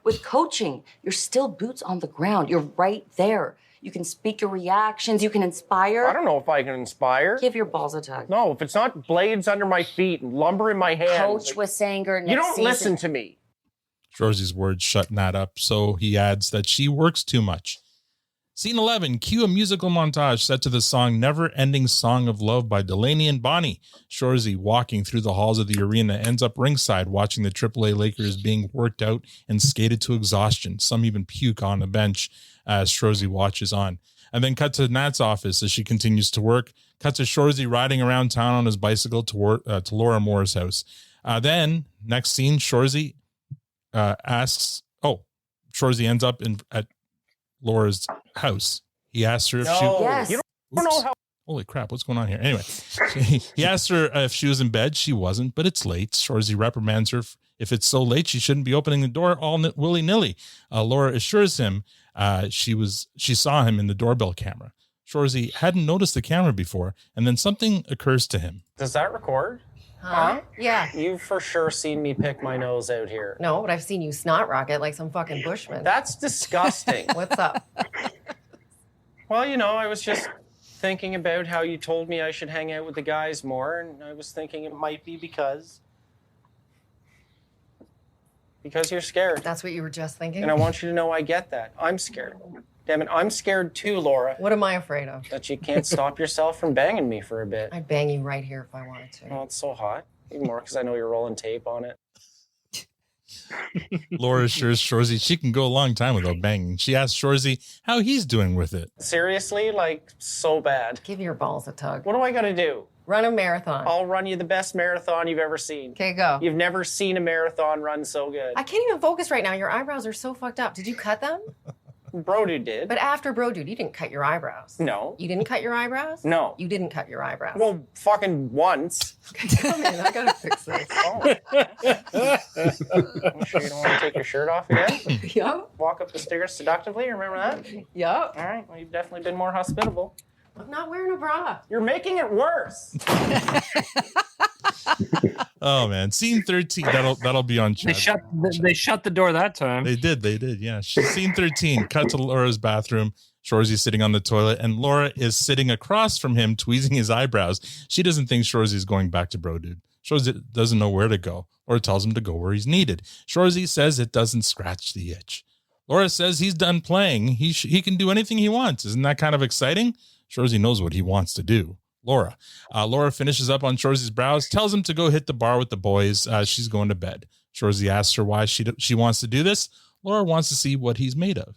With coaching, you're still boots on the ground. You're right there. You can speak your reactions. You can inspire. I don't know if I can inspire. Give your balls a tug. No, if it's not blades under my feet and lumber in my hands. Coach with Sanger next You don't season. listen to me. Shoresy's words shut Nat up, so he adds that she works too much. Scene 11, cue a musical montage set to the song Never Ending Song of Love by Delaney and Bonnie. Shoresy, walking through the halls of the arena, ends up ringside watching the AAA Lakers being worked out and skated to exhaustion. Some even puke on the bench as Shoresy watches on. And then cut to Nat's office as she continues to work. Cut to Shoresy riding around town on his bicycle to Laura Moore's house. Then, next scene, Shoresy Shoresy ends up at Laura's house. He asks her if she... Yes. You don't know how... Holy crap, what's going on here? Anyway, he asked her if she was in bed. She wasn't, but it's late. Shoresy reprimands her. If it's so late, she shouldn't be opening the door all willy-nilly. Laura assures him she saw him in the doorbell camera. Shoresy hadn't noticed the camera before, and then something occurs to him. Does that record? Huh? Yeah. You've for sure seen me pick my nose out here. No, but I've seen you snot rocket like some fucking bushman. That's disgusting. What's up? Well, I was just thinking about how you told me I should hang out with the guys more, and I was thinking it might be because you're scared. That's what you were just thinking? And I want you to know I get that. I'm scared. Damn it, I'm scared too, Laura. What am I afraid of? That you can't stop yourself from banging me for a bit. I'd bang you right here if I wanted to. Oh, it's so hot. Even more because I know you're rolling tape on it. Laura assures Shoresy she can go a long time without banging. She asks Shoresy how he's doing with it. Seriously? Like, so bad. Give your balls a tug. What do I gotta do? Run a marathon. I'll run you the best marathon you've ever seen. Okay, go. You've never seen a marathon run so good. I can't even focus right now. Your eyebrows are so fucked up. Did you cut them? Bro dude did. But after Bro Dude, you didn't cut your eyebrows. No. You didn't cut your eyebrows? No. You didn't cut your eyebrows. Well, fucking once. Come in, I gotta fix this. Oh. I'm sure you don't want to take your shirt off again? Yup. Walk up the stairs seductively, remember that? Yup. All right, well, you've definitely been more hospitable. I'm not wearing a bra. You're making it worse. Oh man, scene 13. That'll be on chat. They shut the door that time. They did. Yeah. Scene 13. Cut to Laura's bathroom. Shoresy's sitting on the toilet, and Laura is sitting across from him, tweezing his eyebrows. She doesn't think Shoresy's going back to Bro Dude. Shoresy doesn't know where to go, or tells him to go where he's needed. Shoresy says it doesn't scratch the itch. Laura says he's done playing. He can do anything he wants. Isn't that kind of exciting? Shoresy knows what he wants to do. Laura finishes up on Shoresy's brows, tells him to go hit the bar with the boys. She's going to bed. Shoresy asks her why she wants to do this. Laura wants to see what he's made of.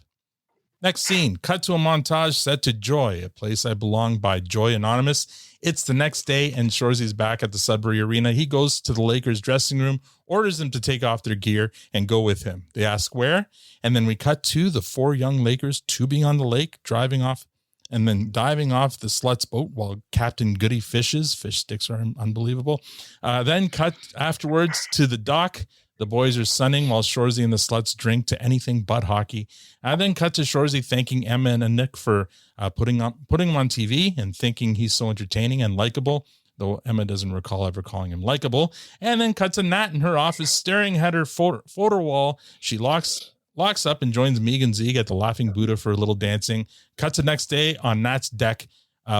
Next scene, cut to a montage set to Joy, A Place I Belong by Joy Anonymous. It's the next day, and Shoresy's back at the Sudbury Arena. He goes to the Lakers dressing room, orders them to take off their gear and go with him. They ask where, and then we cut to the 4 young Lakers tubing on the lake, driving off, and then diving off the Slut's boat while Captain Goody fishes. Fish sticks are unbelievable. Then cut afterwards to the dock. The boys are sunning while Shoresy and the Sluts drink to anything but hockey. Then cut to Shoresy thanking Emma and Nick for putting him on TV and thinking he's so entertaining and likable, though Emma doesn't recall ever calling him likable. And then cut to Nat in her office staring at her photo wall. She locks up and joins Meeg and Zeeg at the Laughing Buddha for a little dancing. Cut to next day on Nat's deck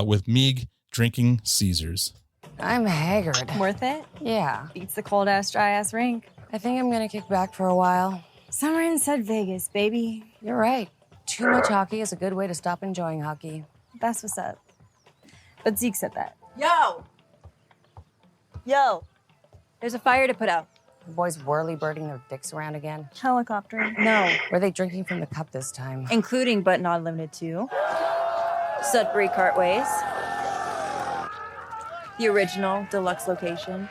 with Meeg drinking Caesars. I'm haggard. Worth it? Yeah. Beats the cold ass, dry ass rink. I think I'm gonna kick back for a while. Summer in Sud Vegas, baby. You're right. Too much hockey is a good way to stop enjoying hockey. That's what's up. But Zeke said that. Yo! There's a fire to put out. The boys whirly-birding their dicks around again. Helicoptering. No. Were they drinking from the cup this time? Including, but not limited to, Sudbury Cartways, the original deluxe location,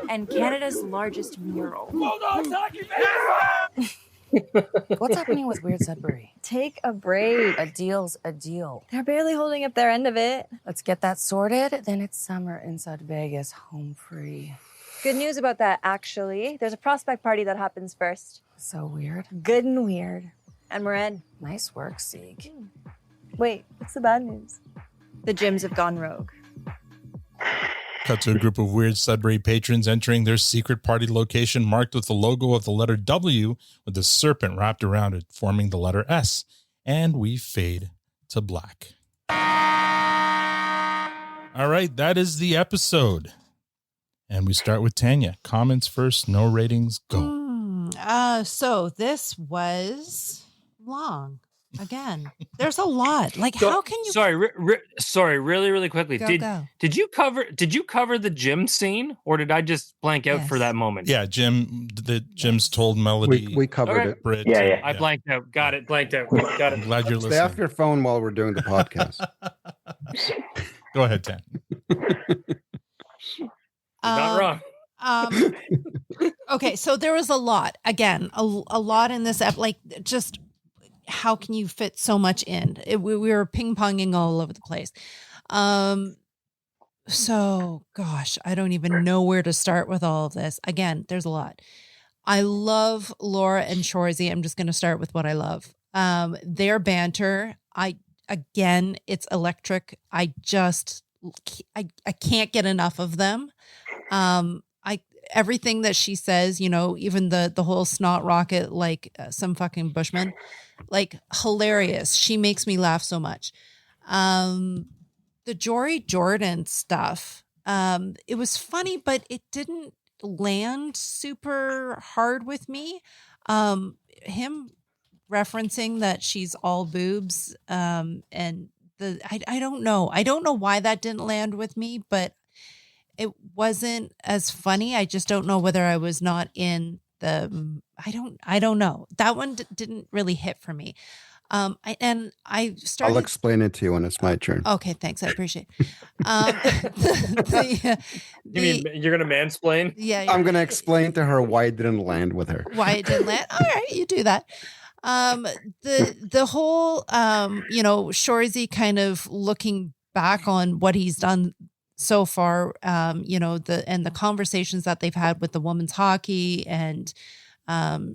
and Canada's largest mural. What's happening with Weird Sudbury? Take a break. A deal's a deal. They're barely holding up their end of it. Let's get that sorted, then it's summer in Sud Vegas, home free. Good news about that, actually. There's a prospect party that happens first. So weird. Good and weird. And we're in. Nice work, Zeke. Wait, what's the bad news? The gyms have gone rogue. Cut to a group of Weird Sudbury patrons entering their secret party location marked with the logo of the letter W with a serpent wrapped around it, forming the letter S. And we fade to black. All right, that is the episode. And we start with Tanya. Comments first, no ratings, go. So this was long. Again, there's a lot. Like, how can you? Sorry, really quickly. Did you cover the gym scene, or did I just blank out for that moment? Yeah, Jim's told Melody. We covered it. Bridge. Yeah. I blanked out. Got it. Got it. I'm glad you're listening. Stay off your phone while we're doing the podcast. Go ahead, Tan. Not wrong. Okay, so there was a lot. Again, a lot in this app. Like, just how can you fit so much in? We were ping-ponging all over the place. So, gosh, I don't even know where to start with all of this. Again, there's a lot. I love Laura and Shoresy. I'm just going to start with what I love. Their banter, it's electric. I can't get enough of them. Everything that she says, even the whole snot rocket, like some fucking Bushman, like hilarious. She makes me laugh so much. The Jory Jordan stuff, it was funny, but it didn't land super hard with me. Him referencing that she's all boobs, and I don't know. I don't know why that didn't land with me, but it wasn't as funny. I just don't know whether I was not in I don't know. That one didn't really hit for me. I started. I'll explain it to you when it's my turn. Okay, thanks. I appreciate it. You mean you're going to mansplain? Yeah, I'm going to explain to her why it didn't land with her. Why it didn't land. All right, you do that. The whole Shoresy kind of looking back on what he's done so far, the conversations that they've had with the women's hockey and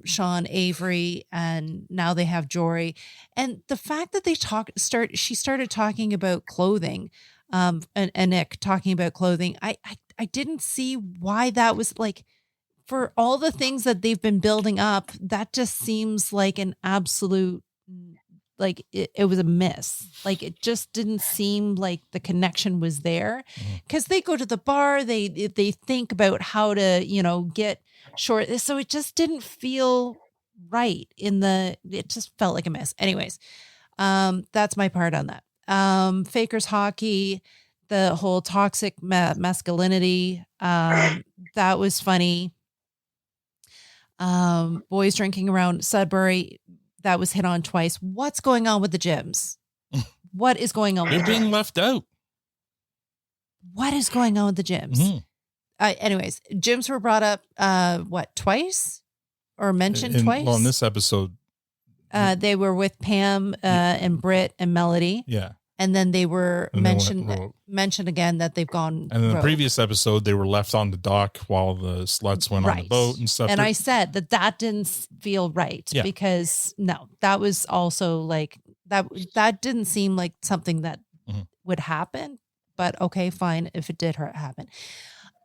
Sean Avery, and now they have Jory, and the fact that she started talking about clothing, and Nick talking about clothing. I didn't see why that was like, for all the things that they've been building up, that just seems like an absolute, like it was a miss. Like it just didn't seem like the connection was there, because they go to the bar, they think about how to, get short. So it just didn't feel right it just felt like a miss. Anyways, that's my part on that. Fakers hockey, the whole toxic masculinity, that was funny. Boys drinking around Sudbury, that was hit on twice. What's going on with the gyms? What is going on? They're being left out. What is going on with the gyms? Anyways, gyms were brought up, twice or mentioned twice? Well, in this episode, they were with Pam and Britt and Melody. Yeah. And then they were mentioned again that they've gone. And in the previous episode, they were left on the dock while the sluts went on the boat and stuff. And I said that didn't feel right, because no, that was also like that didn't seem like something that would happen. But okay, fine, if it did happen.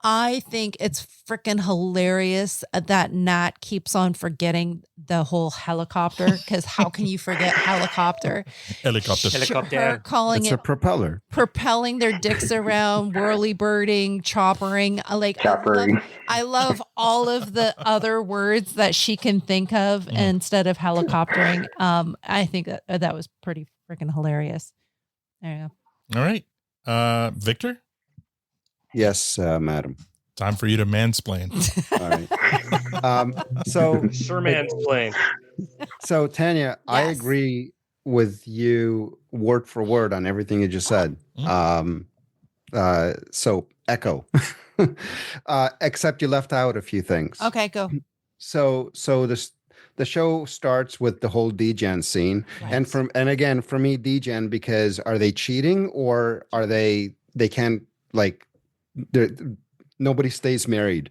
I think it's freaking hilarious that Nat keeps on forgetting the whole helicopter, because how can you forget helicopter? Helicopter. Calling it's a propeller. Propelling their dicks around, whirly birding, choppering. I love all of the other words that she can think of instead of helicoptering. I think that was pretty freaking hilarious. There you go. All right. Victor? Yes, madam. Time for you to mansplain. All right. Sure, mansplain. So, Tanya, I agree with you word for word on everything you just said. So, echo. Except you left out a few things. Okay, go. So the show starts with the whole D-Gen scene, and again for me, D-Gen, because are they cheating, or are they can't, like, nobody stays married?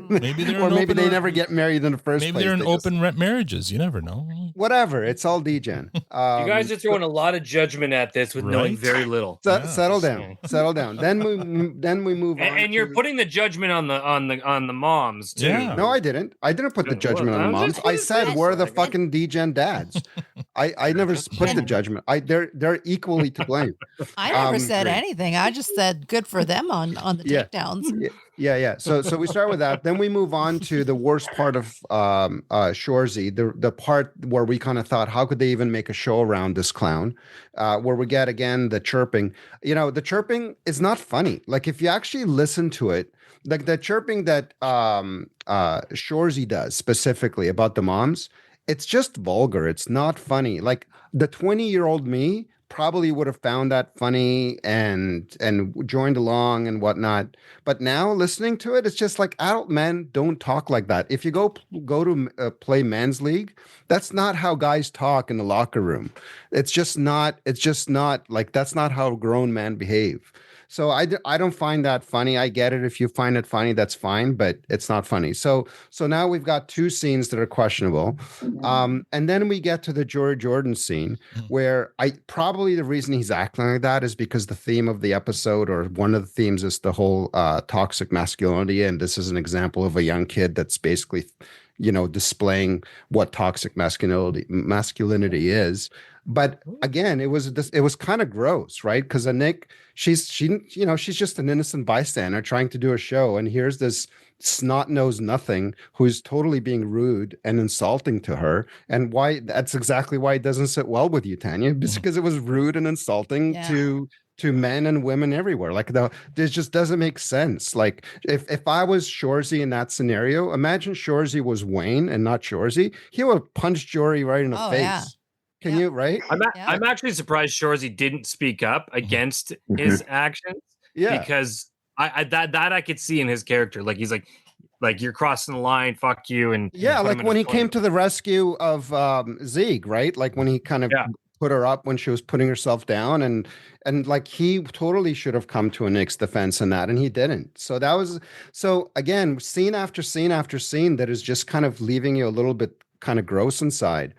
Maybe they're or maybe they never get married in the first place. Maybe they're in open marriages. You never know. Whatever. It's all D-Gen. You guys are throwing a lot of judgment at this with knowing very little. Settle down. Then we move on. And you're putting the judgment on the moms too. Yeah. No, I didn't. I didn't put the judgment on the moms. I said we're the fucking D-Gen dads. I never put the judgment. They're equally to blame. I never said anything. I just said good for them on the takedowns. Yeah. So we start with that. Then we move on to the worst part of Shoresy, the part where we kind of thought, how could they even make a show around this clown? Where we get, again, the chirping. The chirping is not funny. Like, if you actually listen to it, like the chirping that Shoresy does specifically about the moms, it's just vulgar. It's not funny. Like, the 20-year-old me probably would have found that funny and joined along and whatnot. But now listening to it, it's just like, adult men don't talk like that. If you go to play men's league, that's not how guys talk in the locker room. It's just not like, that's not how grown men behave. So I don't find that funny. I get it. If you find it funny, that's fine, but it's not funny. So now we've got two scenes that are questionable. And then we get to the Jory Jordan scene, where probably the reason he's acting like that is because the theme of the episode, or one of the themes, is the whole toxic masculinity. And this is an example of a young kid that's basically, displaying what toxic masculinity is. But again, it was kind of gross, right? Because Nick, she's just an innocent bystander trying to do a show, and here's this snot-nosed nothing who's totally being rude and insulting to her. And that's exactly why it doesn't sit well with you, Tanya, because it was rude and insulting to to men and women everywhere. Like this just doesn't make sense. Like if I was Shoresy in that scenario, imagine Shoresy was Wayne and not Shoresy. He would have punched Jory right in the face. Yeah. Can you, right? I'm actually surprised Shoresy didn't speak up against his actions. Yeah. Because I could see in his character. Like he's like you're crossing the line, fuck you. And yeah, like when he came to the rescue of Zieg, right? Like when he kind of put her up when she was putting herself down, and like he totally should have come to a Nick's defense in that, and he didn't. So that was again, scene after scene after scene that is just kind of leaving you a little bit kind of gross inside.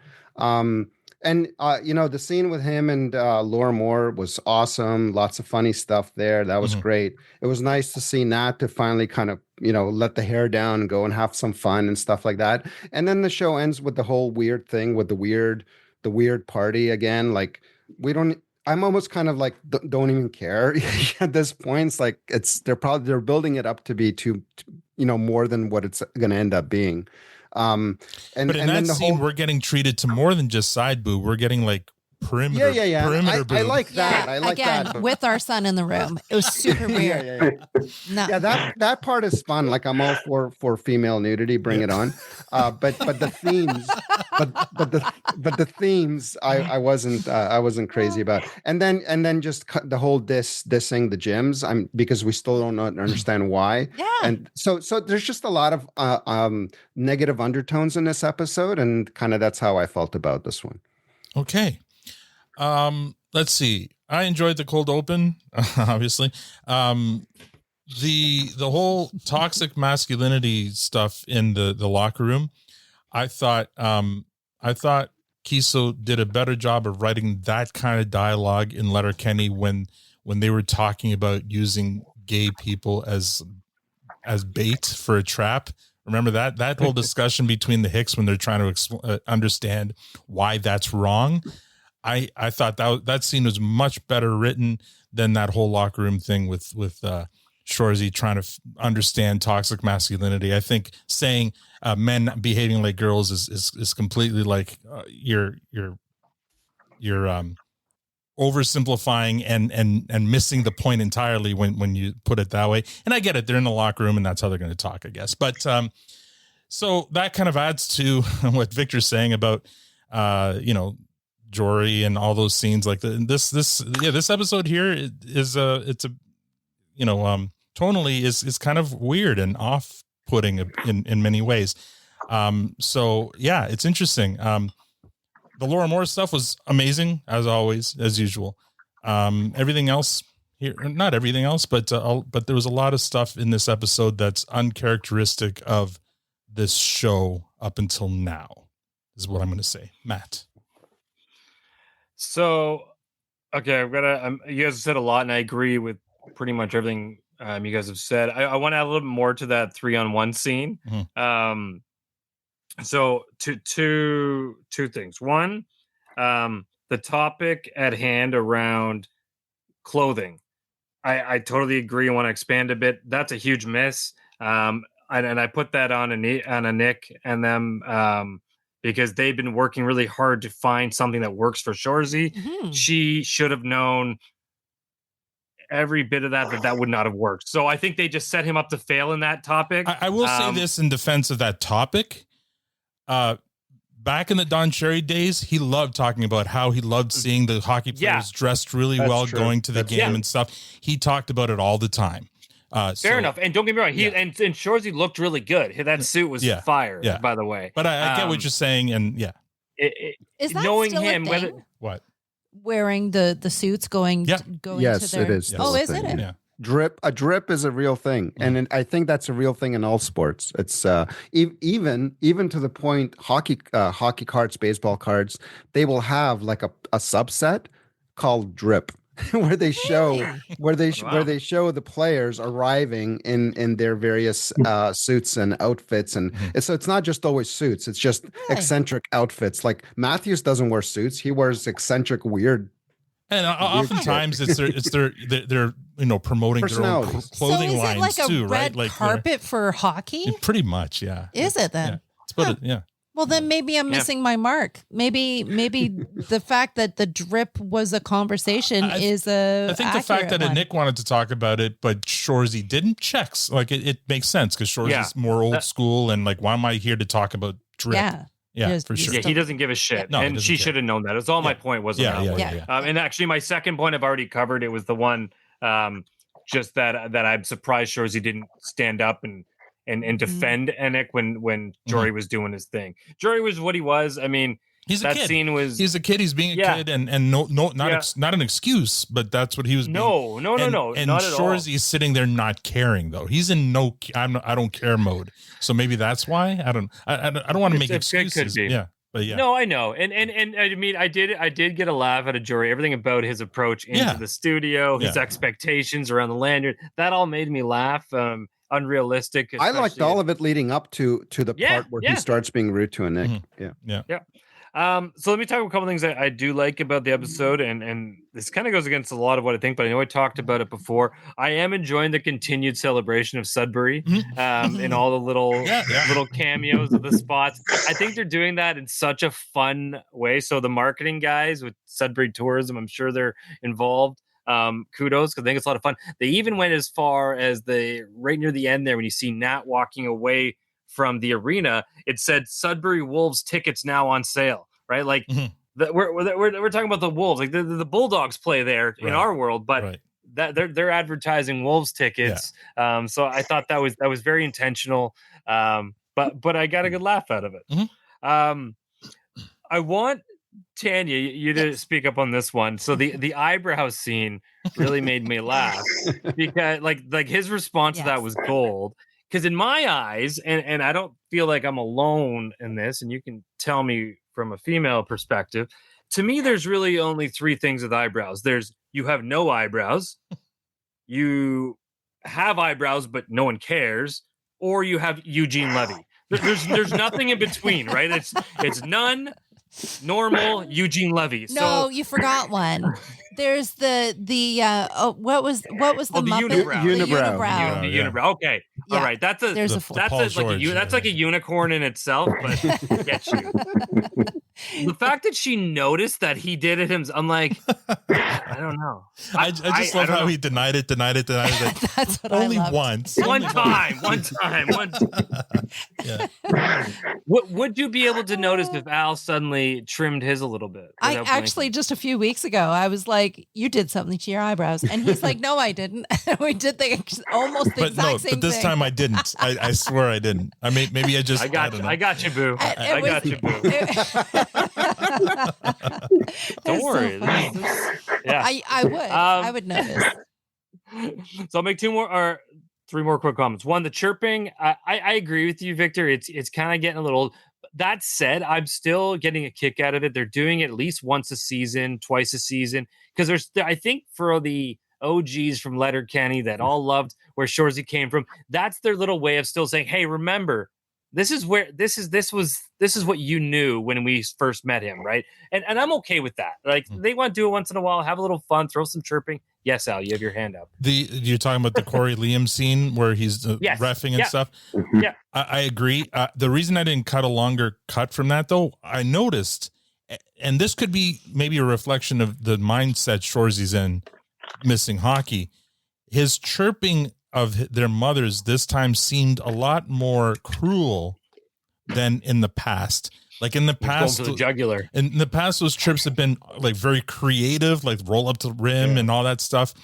And the scene with him and Laura Moore was awesome. Lots of funny stuff there. That was great. It was nice to see Nat to finally kind of let the hair down and go and have some fun and stuff like that. And then the show ends with the whole weird thing with the weird party again. Like I'm almost kind of like don't even care at this point. It's like they're building it up to be too more than what it's going to end up being. But in that scene, we're getting treated to more than just side boob. We're getting like perimeter. Perimeter boob. I like that. I like Again, that. with our son in the room, it was super weird. Yeah, that part is fun. Like I'm all for female nudity. Bring it on. But the themes, but the themes, I wasn't crazy about. And then just the whole dissing the gyms. Because we still don't understand why. Yeah. And so there's just a lot of negative undertones in this episode, and kind of that's how I felt about this one. Okay. Let's see. I enjoyed the cold open, obviously. The whole toxic masculinity stuff in the locker room. I thought Kiso did a better job of writing that kind of dialogue in Letterkenny when they were talking about using gay people as bait for a trap. Remember that whole discussion between the Hicks when they're trying to understand why that's wrong. I thought that scene was much better written than that whole locker room thing with Shoresy trying to understand toxic masculinity. I think saying men behaving like girls is completely like you're oversimplifying and missing the point entirely when you put it that way. And I get it; they're in the locker room and that's how they're going to talk, I guess. But so that kind of adds to what Victor's saying about Jory and all those scenes. Like this episode here is tonally is kind of weird and off-putting in many ways. So yeah, it's interesting. The Laura Moore stuff was amazing as always, as usual. Everything else here, not everything else, but there was a lot of stuff in this episode that's uncharacteristic of this show up until now, is what I'm going to say. Matt. So, okay, you guys have said a lot, and I agree with pretty much everything you guys have said. I want to add a little bit more to that 3-on-1 scene. Mm-hmm. So, two things. One, the topic at hand around clothing. I totally agree. I want to expand a bit. That's a huge miss. And I put that on a Nick and them. Because they've been working really hard to find something that works for Shoresy. Mm-hmm. She should have known every bit of that would not have worked. So I think they just set him up to fail in that topic. I will say this in defense of that topic. Back in the Don Cherry days, he loved talking about how he loved seeing the hockey players dressed really well, going to the game and stuff. He talked about it all the time. Fair enough, and don't get me wrong. And Shoresy looked really good. That suit was fire, by the way. But I get what you're saying, and is that knowing still him, a thing? What wearing the suits going yes, to their... it is. Oh, is it? Yeah. A drip is a real thing, and I think that's a real thing in all sports. It's even to the point hockey cards, baseball cards, they will have like a subset called drip. where they show the players arriving in their various suits and outfits, and so it's not just always suits, it's just eccentric outfits. Like Matthews doesn't wear suits, he wears eccentric weird, and oftentimes it's their promoting their own clothing so lines like too, red right? Like carpet for hockey, pretty much. Yeah, is it then? Let's put it. Yeah. Well, then maybe I'm missing my mark. Maybe the fact that the drip was a conversation is a. I think the fact that Nick wanted to talk about it, but Shoresy didn't checks. Like it makes sense because Shoresy's more old school, and like, why am I here to talk about drip? Yeah, for sure. Yeah, he doesn't give a shit, No, and she should have known that. It's all my point was. And actually, my second point I've already covered. It was the one, just that I'm surprised Shoresy didn't stand up and defend Anik when Jory was doing his thing. Jory was what he was. I mean, he's that a kid. Scene was he's a kid. He's being a kid, and not an excuse, but that's what he was. No, and not at all. Shoresy's sitting there not caring though. He's in I don't care mode. So maybe that's why I don't want to make excuses. It could be. Yeah. But yeah. No, I know. And I mean, I did get a laugh out of Jory. Everything about his approach into the studio, his expectations around the lanyard, that all made me laugh. Unrealistic. I liked all of it leading up to the part where he starts being rude to Nick. Yeah. So let me talk about a couple things I do like about the episode, and this kind of goes against a lot of what I think, but I know I talked about it before. I am enjoying the continued celebration of Sudbury in all the little cameos of the spots. I think they're doing that in such a fun way. So the marketing guys with Sudbury Tourism, I'm sure they're involved. Kudos, because I think it's a lot of fun. They even went as far as right near the end there when you see Nat walking away from the arena, it said Sudbury Wolves tickets now on sale, right? Like we're talking about the Wolves, like the Bulldogs play there in our world, but that they're advertising Wolves tickets. So I thought that was very intentional. But I got a good laugh out of it. I want Tanya, you to speak up on this one. So the eyebrow scene really made me laugh because like his response to that was gold. Because in my eyes, and I don't feel like I'm alone in this, and you can tell me from a female perspective, to me, there's really only three things with eyebrows. You have no eyebrows, you have eyebrows, but no one cares, or you have Eugene Levy. There's nothing in between, right? It's none, normal, Eugene Levy. No, you forgot one. There's what was the Muppet? Unibrow. The unibrow. Okay. Yeah. All right. That's like a unicorn in itself, but get you. The fact that she noticed that he did it himself, I'm like, I don't know. I just love how he denied it. Like, that's what only I loved. once. One time. Yeah. Would you be able to notice if Al suddenly trimmed his a little bit? I actually just a few weeks ago, I was like, "You did something to your eyebrows," and he's like, "No, I didn't." We did almost the exact same thing. But this time I didn't. I swear I didn't. I mean, maybe I just. I got you, boo. I got you, boo. Don't worry. Yeah, I would notice. So I'll make three more quick comments. One, the chirping. I agree with you, Victor. It's kind of getting a little old. That said, I'm still getting a kick out of it. They're doing it at least once a season, twice a season, because I think for the OGs from Letterkenny that all loved where Shoresy came from, that's their little way of still saying, "Hey, remember, this is what you knew when we first met him, right?" And I'm okay with that. Like they want to do it once in a while, have a little fun, throw some chirping. Yes, Al, you have your hand up. You're talking about the Corey Liam scene where he's reffing and stuff. Yeah, I agree. The reason I didn't cut a longer cut from that, though, I noticed, and this could be maybe a reflection of the mindset Shoresy's in, missing hockey. His chirping of their mothers this time seemed a lot more cruel than in the past. Like in the past, going for the jugular. In the past, those trips have been like very creative, like roll up to the rim and all that stuff.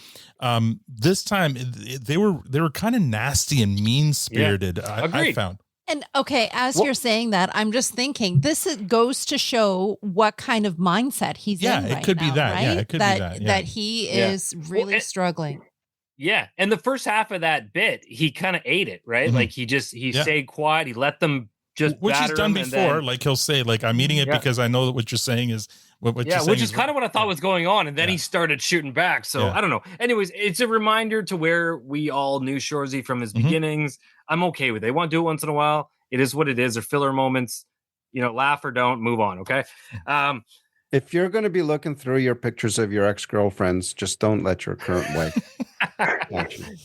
This time, they were kind of nasty and mean spirited. I found. And okay, as you're saying that, I'm just thinking goes to show what kind of mindset he's in right now. Yeah, it could be that. Right? Yeah, it could be that. Yeah. That he is really struggling. Yeah, and the first half of that bit, he kind of ate it, right? Mm-hmm. Like he stayed quiet. He let them just which he's done before. Like he'll say, like, "I'm eating it because I know that what you're saying is what you're saying." Which is kind of what I thought was going on, and then he started shooting back. So I don't know. Anyways, it's a reminder to where we all knew Shoresy from his beginnings. I'm okay with it. They want to do it once in a while. It is what it is. They're filler moments. Laugh or don't, move on. Okay. If you're going to be looking through your pictures of your ex-girlfriends, just don't let your current wife.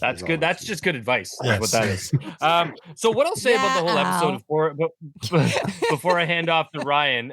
That's good. That's just good advice. That's what that is. So what I'll say about the whole episode before I hand off to Ryan,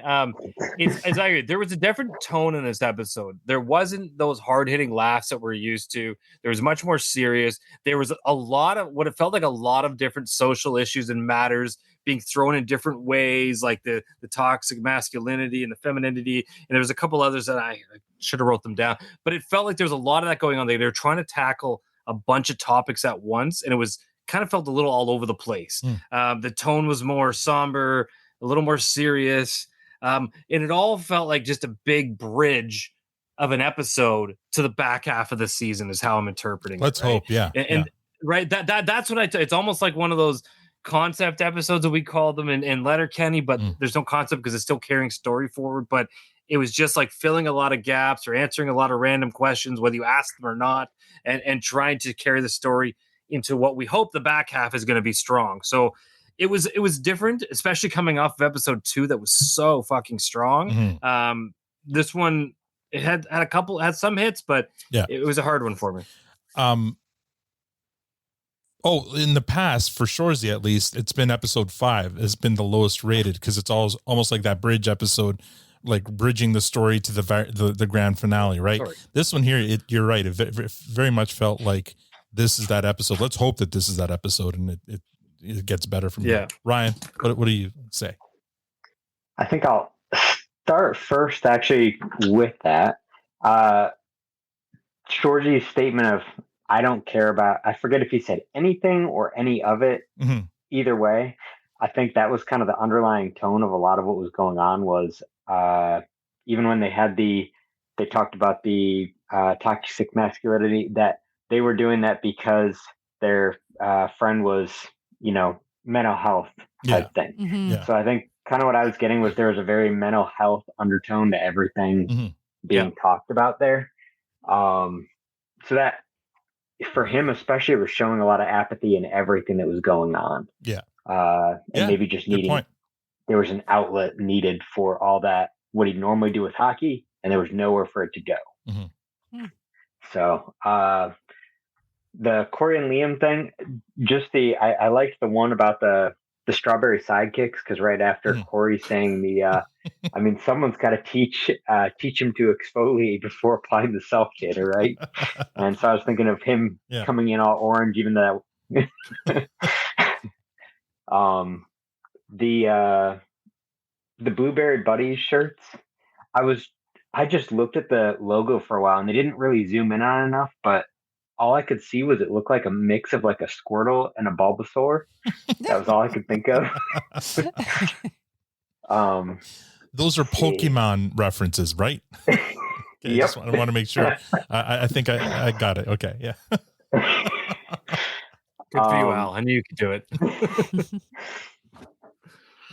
there was a different tone in this episode. There wasn't those hard-hitting laughs that we're used to. There was much more serious. There was a lot of what it felt like a lot of different social issues and matters being thrown in different ways, like the toxic masculinity and the femininity. And there was a couple others that I should have wrote them down, but it felt like there was a lot of that going on. They were trying to tackle a bunch of topics at once, and it was kind of felt a little all over the place. The tone was more somber, a little more serious. And it all felt like just a big bridge of an episode to the back half of the season is how I'm interpreting Let's it. Right? hope. Yeah. And right. That's what it's almost like one of those concept episodes that we call them in Letterkenny, but there's no concept because it's still carrying story forward. But it was just like filling a lot of gaps or answering a lot of random questions, whether you ask them or not, and trying to carry the story into what we hope the back half is going to be strong. So it was different, especially coming off of episode 2 that was so fucking strong. This one, it had some hits, but it was a hard one for me. In the past, for Shoresy at least, it's been episode 5 has been the lowest rated because it's almost like that bridge episode, like bridging the story to the grand finale, right? Sorry. This one here, you're right. It very much felt like this is that episode. Let's hope that this is that episode and it gets better from here. Ryan, what do you say? I think I'll start first actually with that. Shoresy's statement of, I don't care about, I forget if he said anything or any of it. Either way, I think that was kind of the underlying tone of a lot of what was going on was, even when they talked about the toxic masculinity, that they were doing that because their friend was, mental health type thing. So I think kind of what I was getting was there was a very mental health undertone to everything being talked about there. So that, for him especially, it was showing a lot of apathy in everything that was going on. Maybe just needing, there was an outlet needed for all that, what he'd normally do with hockey, and there was nowhere for it to go. So the Corey and Liam thing, just I liked the one about the strawberry sidekicks, because right after Corey saying someone's got to teach him to exfoliate before applying the self kit, right? And so I was thinking of him coming in all orange, even though the Blueberry Buddies shirts, I just looked at the logo for a while and they didn't really zoom in on enough, but all I could see was it looked like a mix of like a Squirtle and a Bulbasaur. That was all I could think of. Those are Pokemon references, right? Okay, Yep. I want to make sure. I think I got it. Okay. Yeah. Good for you, Al. I knew you could do it.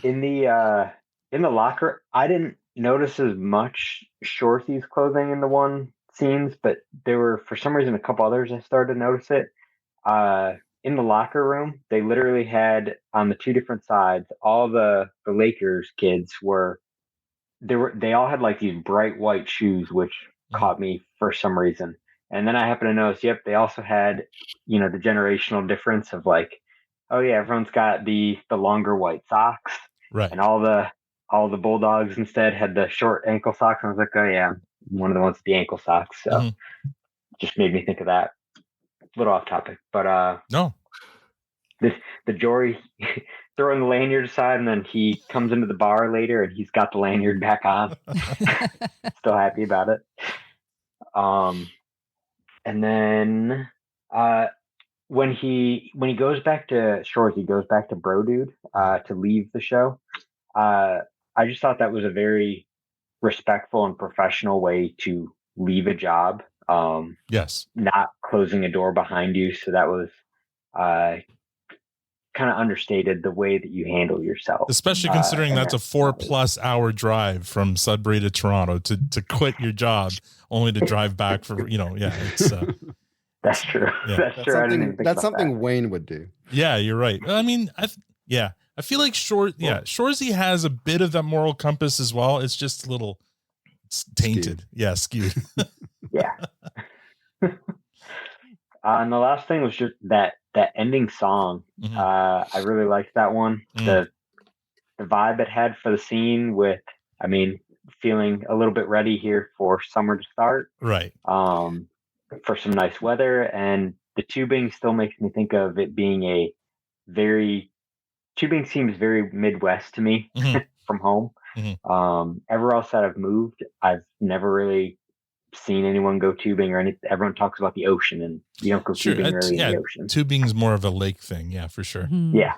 In the locker, I didn't notice as much Shoresy's clothing in the one scenes, but there were, for some reason, a couple others I started to notice it. In the locker room, they literally had, on the two different sides, all the Lakers kids they all had like these bright white shoes, which caught me for some reason. And then I happened to notice, they also had, the generational difference of like, oh yeah, everyone's got the longer white socks, right? And all the Bulldogs instead had the short ankle socks. And I was like, oh yeah, I'm one of the ones with the ankle socks. So just made me think of that. A little off topic, but no. The Jory throwing the lanyard aside, and then he comes into the bar later and he's got the lanyard back on. Still happy about it. And then when he goes back to Shores, he goes back to Bro Dude to leave the show. I just thought that was a very respectful and professional way to leave a job. Yes. Not closing a door behind you. So that was kind of understated, the way that you handle yourself. Especially considering that's a 4+ hour drive from Sudbury to Toronto to quit your job only to drive back for, it's that's true. Yeah. That's true. That's something Wayne would do. Yeah, you're right. I mean, I feel like Shoresy has a bit of that moral compass as well. It's just a little tainted. Skewed. Yeah, skewed. Yeah. And the last thing was just that ending song. Mm-hmm. I really liked that one. The vibe it had for the scene with, I mean, feeling a little bit ready here for summer to start. Right. For some nice weather, and the tubing still makes me think of it being tubing seems very Midwest to me from home. Everywhere else that I've moved, I've never really seen anyone go tubing or anything. Everyone talks about the ocean, and you don't go tubing really in the ocean. Tubing's more of a lake thing. Yeah, for sure. Yeah.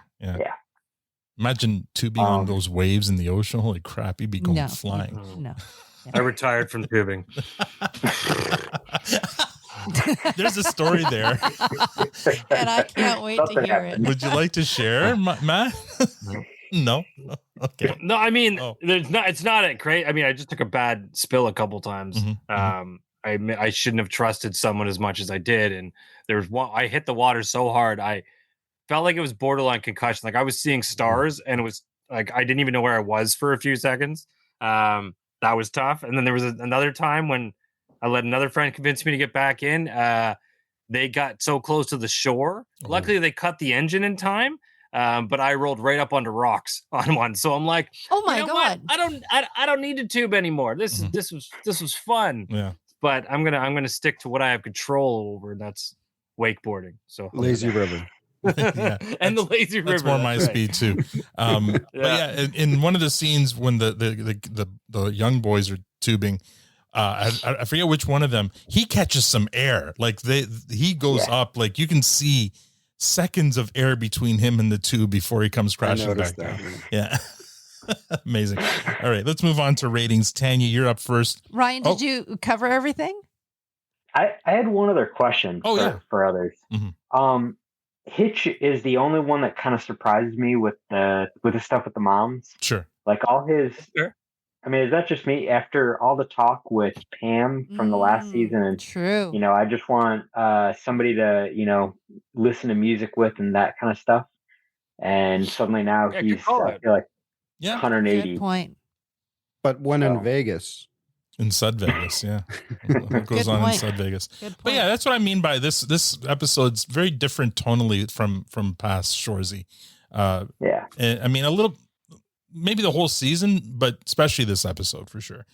Imagine tubing on those waves in the ocean. Holy crap, you'd be going flying. No. I retired from tubing. There's a story there. And I can't wait to hear it. Would you like to share, Matt? No. Okay. No, I mean, it's not a great. I mean, I just took a bad spill a couple times. I shouldn't have trusted someone as much as I did. And there was one, I hit the water so hard. I felt like it was borderline concussion. Like I was seeing stars, and it was like, I didn't even know where I was for a few seconds. That was tough. And then there was another time when I let another friend convince me to get back in. They got so close to the shore. Luckily, they cut the engine in time. But I rolled right up onto rocks on one. So I'm like, oh my God, what? I don't need to tube anymore. This was fun. Yeah. But I'm gonna stick to what I have control over, and that's wakeboarding. So lazy river. And the lazy river. That's more my speed too. But yeah, in one of the scenes when the young boys are tubing, I forget which one of them, he catches some air. Like he goes up, like you can see seconds of air between him and the tube before he comes crashing back down. Yeah. Amazing. All right, let's move on to ratings. Tanya, you're up first. Ryan, did you cover everything? I had one other question for others. Hitch is the only one that kind of surprised me with the stuff with the moms. Sure. Like all his I mean, is that just me after all the talk with Pam from the last season? And true. You know, I just want somebody to, you know, listen to music with and that kind of stuff. And suddenly now he's I feel like 180. Good point. But when in Vegas. In Sud Vegas, yeah. What goes on in Sud Vegas. But yeah, that's what I mean by this episode's very different tonally from past Shoresy. And, I mean, a little, maybe the whole season, but especially this episode for sure.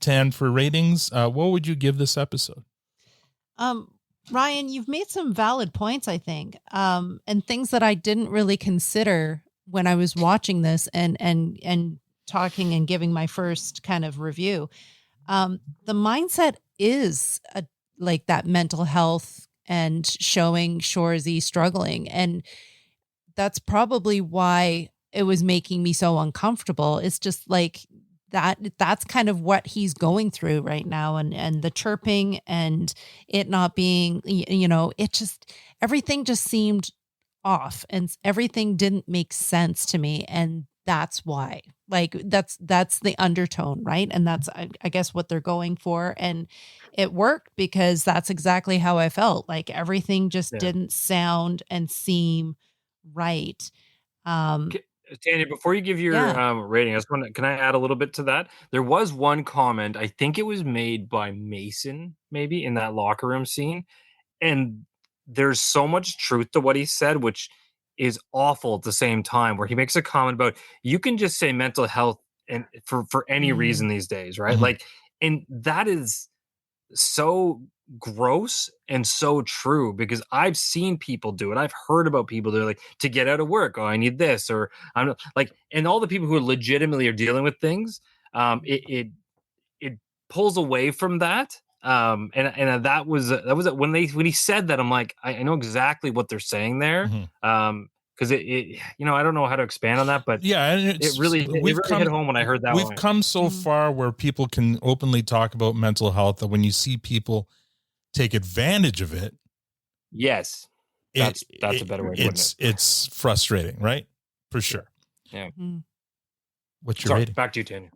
Tan, for ratings, what would you give this episode? Ryan, you've made some valid points, I think, and things that I didn't really consider when I was watching this and talking and giving my first kind of review. The mindset is like that mental health and showing Shoresy struggling. And that's probably why it was making me so uncomfortable. It's just like that's kind of what he's going through right now. And the chirping and it not being, you know, it just, everything just seemed off and everything didn't make sense to me. And that's why, like, that's the undertone, right? And that's, I guess, what they're going for. And it worked because that's exactly how I felt. Like everything just didn't sound and seem right. Tanya, before you give your rating, I just want to, can I add a little bit to that? There was one comment, I think it was made by Mason, maybe in that locker room scene. And there's so much truth to what he said, which is awful at the same time, where he makes a comment about, you can just say mental health and for any reason these days, right? Like, and that is so gross and so true, because I've seen people do it. I've heard about people do it, like, to get out of work, oh, I need this, or I'm like, and all the people who are legitimately are dealing with things, it pulls away from that. And that was when he said that, I'm like, I know exactly what they're saying there. Because it you know, I don't know how to expand on that, but yeah, and it really hit home when I heard that. We've come so far where people can openly talk about mental health, that when you see people take advantage of it, yes, that's a better way to put it. It's frustrating, right? For sure. Yeah. What's your rating? Back to you, Tanya.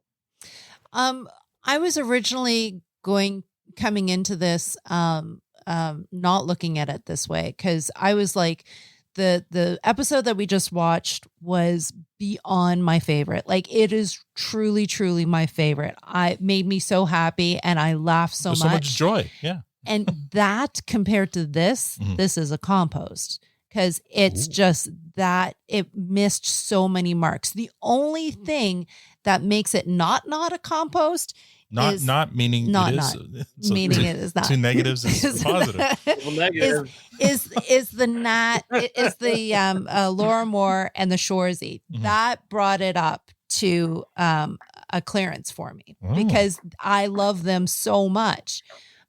I was originally coming into this not looking at it this way, because I was like, the episode that we just watched was beyond my favorite. Like, it is truly my favorite. It made me so happy and I laughed so much. Joy. Yeah. And that compared to this, this is a compost because it's just that it missed so many marks. The only thing that makes it not a compost not meaning not it is. not So meaning it is not. Two negatives is positive. is the Nat is the Laura Moore and the Shoresy that brought it up to a clearance for me because I love them so much.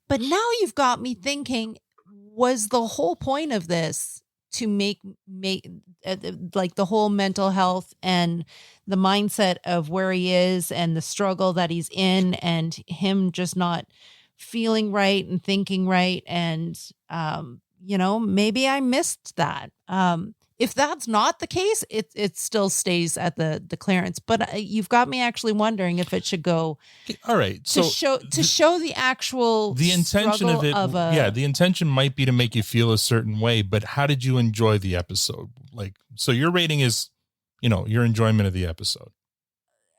But now you've got me thinking, was the whole point of this to make like the whole mental health and the mindset of where he is and the struggle that he's in and him just not feeling right and thinking right. And, maybe I missed that. If that's not the case, it still stays at the clearance. But you've got me actually wondering if it should go. All right, to show the actual the intention of it. The intention might be to make you feel a certain way. But how did you enjoy the episode? Like, so your rating is, your enjoyment of the episode.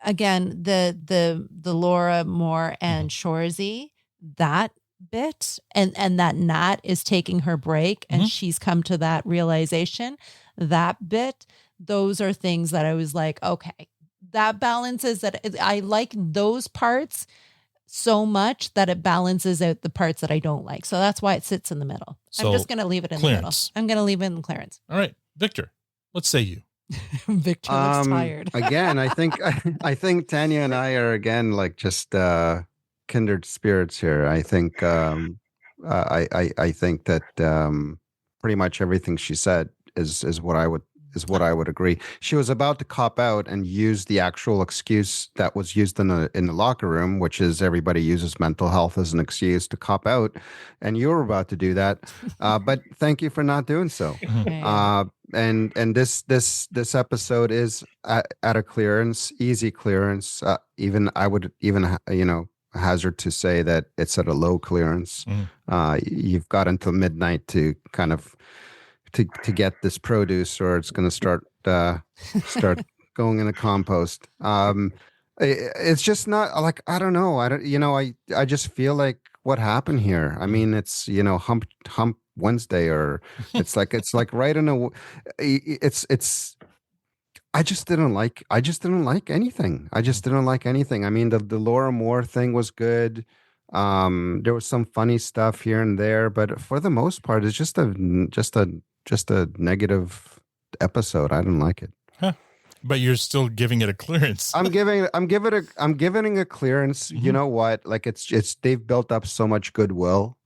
Again, the Laura Moore and Shoresy, that bit, and that Nat is taking her break, and she's come to that realization. That bit, those are things that I was like, okay, that balances that. I like those parts so much that it balances out the parts that I don't like. So that's why it sits in the middle. So, I'm just going to leave it in clearance. the middle. I'm going to leave it in clearance. All right, Victor, what say you? Victor looks tired. Again, I think Tanya and I are again like just kindred spirits here. I think I think that pretty much everything she said is what I would agree. She was about to cop out and use the actual excuse that was used in the locker room, which is everybody uses mental health as an excuse to cop out, and you were about to do that. But thank you for not doing so. And this episode is at a clearance, easy clearance. I would hazard to say that it's at a low clearance. You've got until midnight to kind of to get this produce, or it's going to start going in the compost. It's just not like, I don't know. I just feel like what happened here. I mean, it's hump Wednesday, or it's like right in a. It's. I just didn't like anything. I mean, the Laura Moore thing was good. There was some funny stuff here and there, but for the most part, it's just a negative episode. I didn't like it. Huh. But you're still giving it a clearance. I'm giving a clearance. You know what? Like it's they've built up so much goodwill.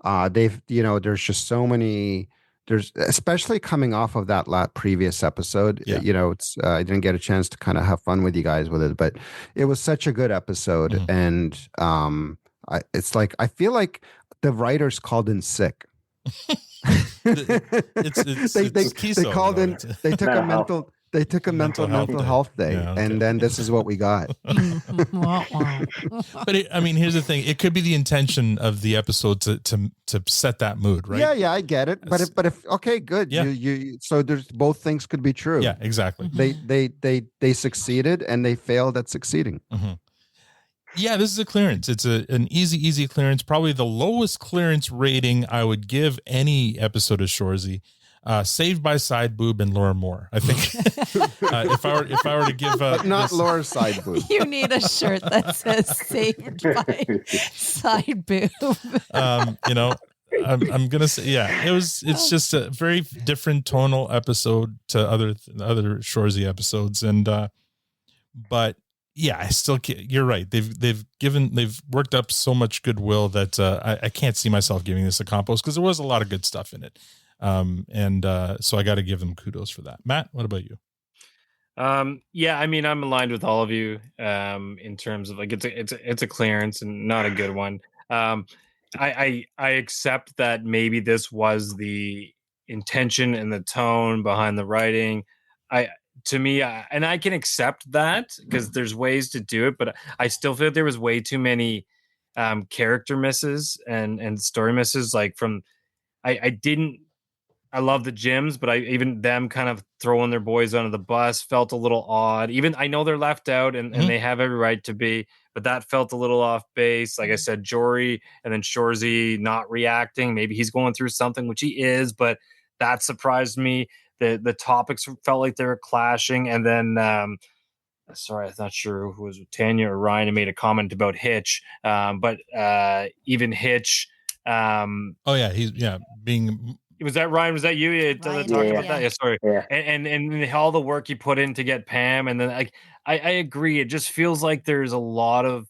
There's just so many. There's especially coming off of that previous episode. It's I didn't get a chance to kind of have fun with you guys with it, but it was such a good episode, and it's like I feel like the writers called in sick. They called in. They took a mental. They took a mental health day, and then this is what we got. But here's the thing: it could be the intention of the episode to set that mood, right? Yeah, I get it. But if okay, good. Yeah. You so there's both things could be true. Yeah, exactly. They succeeded and they failed at succeeding. Yeah, this is a clearance. It's an easy clearance. Probably the lowest clearance rating I would give any episode of Shoresy. Saved by Sideboob and Laura Moore. I think if I were to give, but not Laura's Sideboob. You need a shirt that says "Saved by Sideboob." I'm gonna say, it's just a very different tonal episode to other Shoresy episodes, and but yeah, I still can't, you're right. They've worked up so much goodwill that I can't see myself giving this a compost because there was a lot of good stuff in it. So I got to give them kudos for that. Matt, what about you? I'm aligned with all of you in terms of like it's a clearance and not a good one. I accept that maybe this was the intention and the tone behind the writing. I can accept that because there's ways to do it, but I still feel like there was way too many character misses and story misses. Like I love the gyms, but even them kind of throwing their boys under the bus felt a little odd. Even I know they're left out and they have every right to be, but that felt a little off base. Like I said, Jory and then Shoresy not reacting. Maybe he's going through something, which he is, but that surprised me. The topics felt like they were clashing. And then, sorry, I'm not sure who was Tanya or Ryan who made a comment about Hitch. But even Hitch. Being. Was that Ryan? Was that you? Talked about that. Yeah, sorry. Yeah. And all the work he put in to get Pam, and then I agree. It just feels like there's a lot of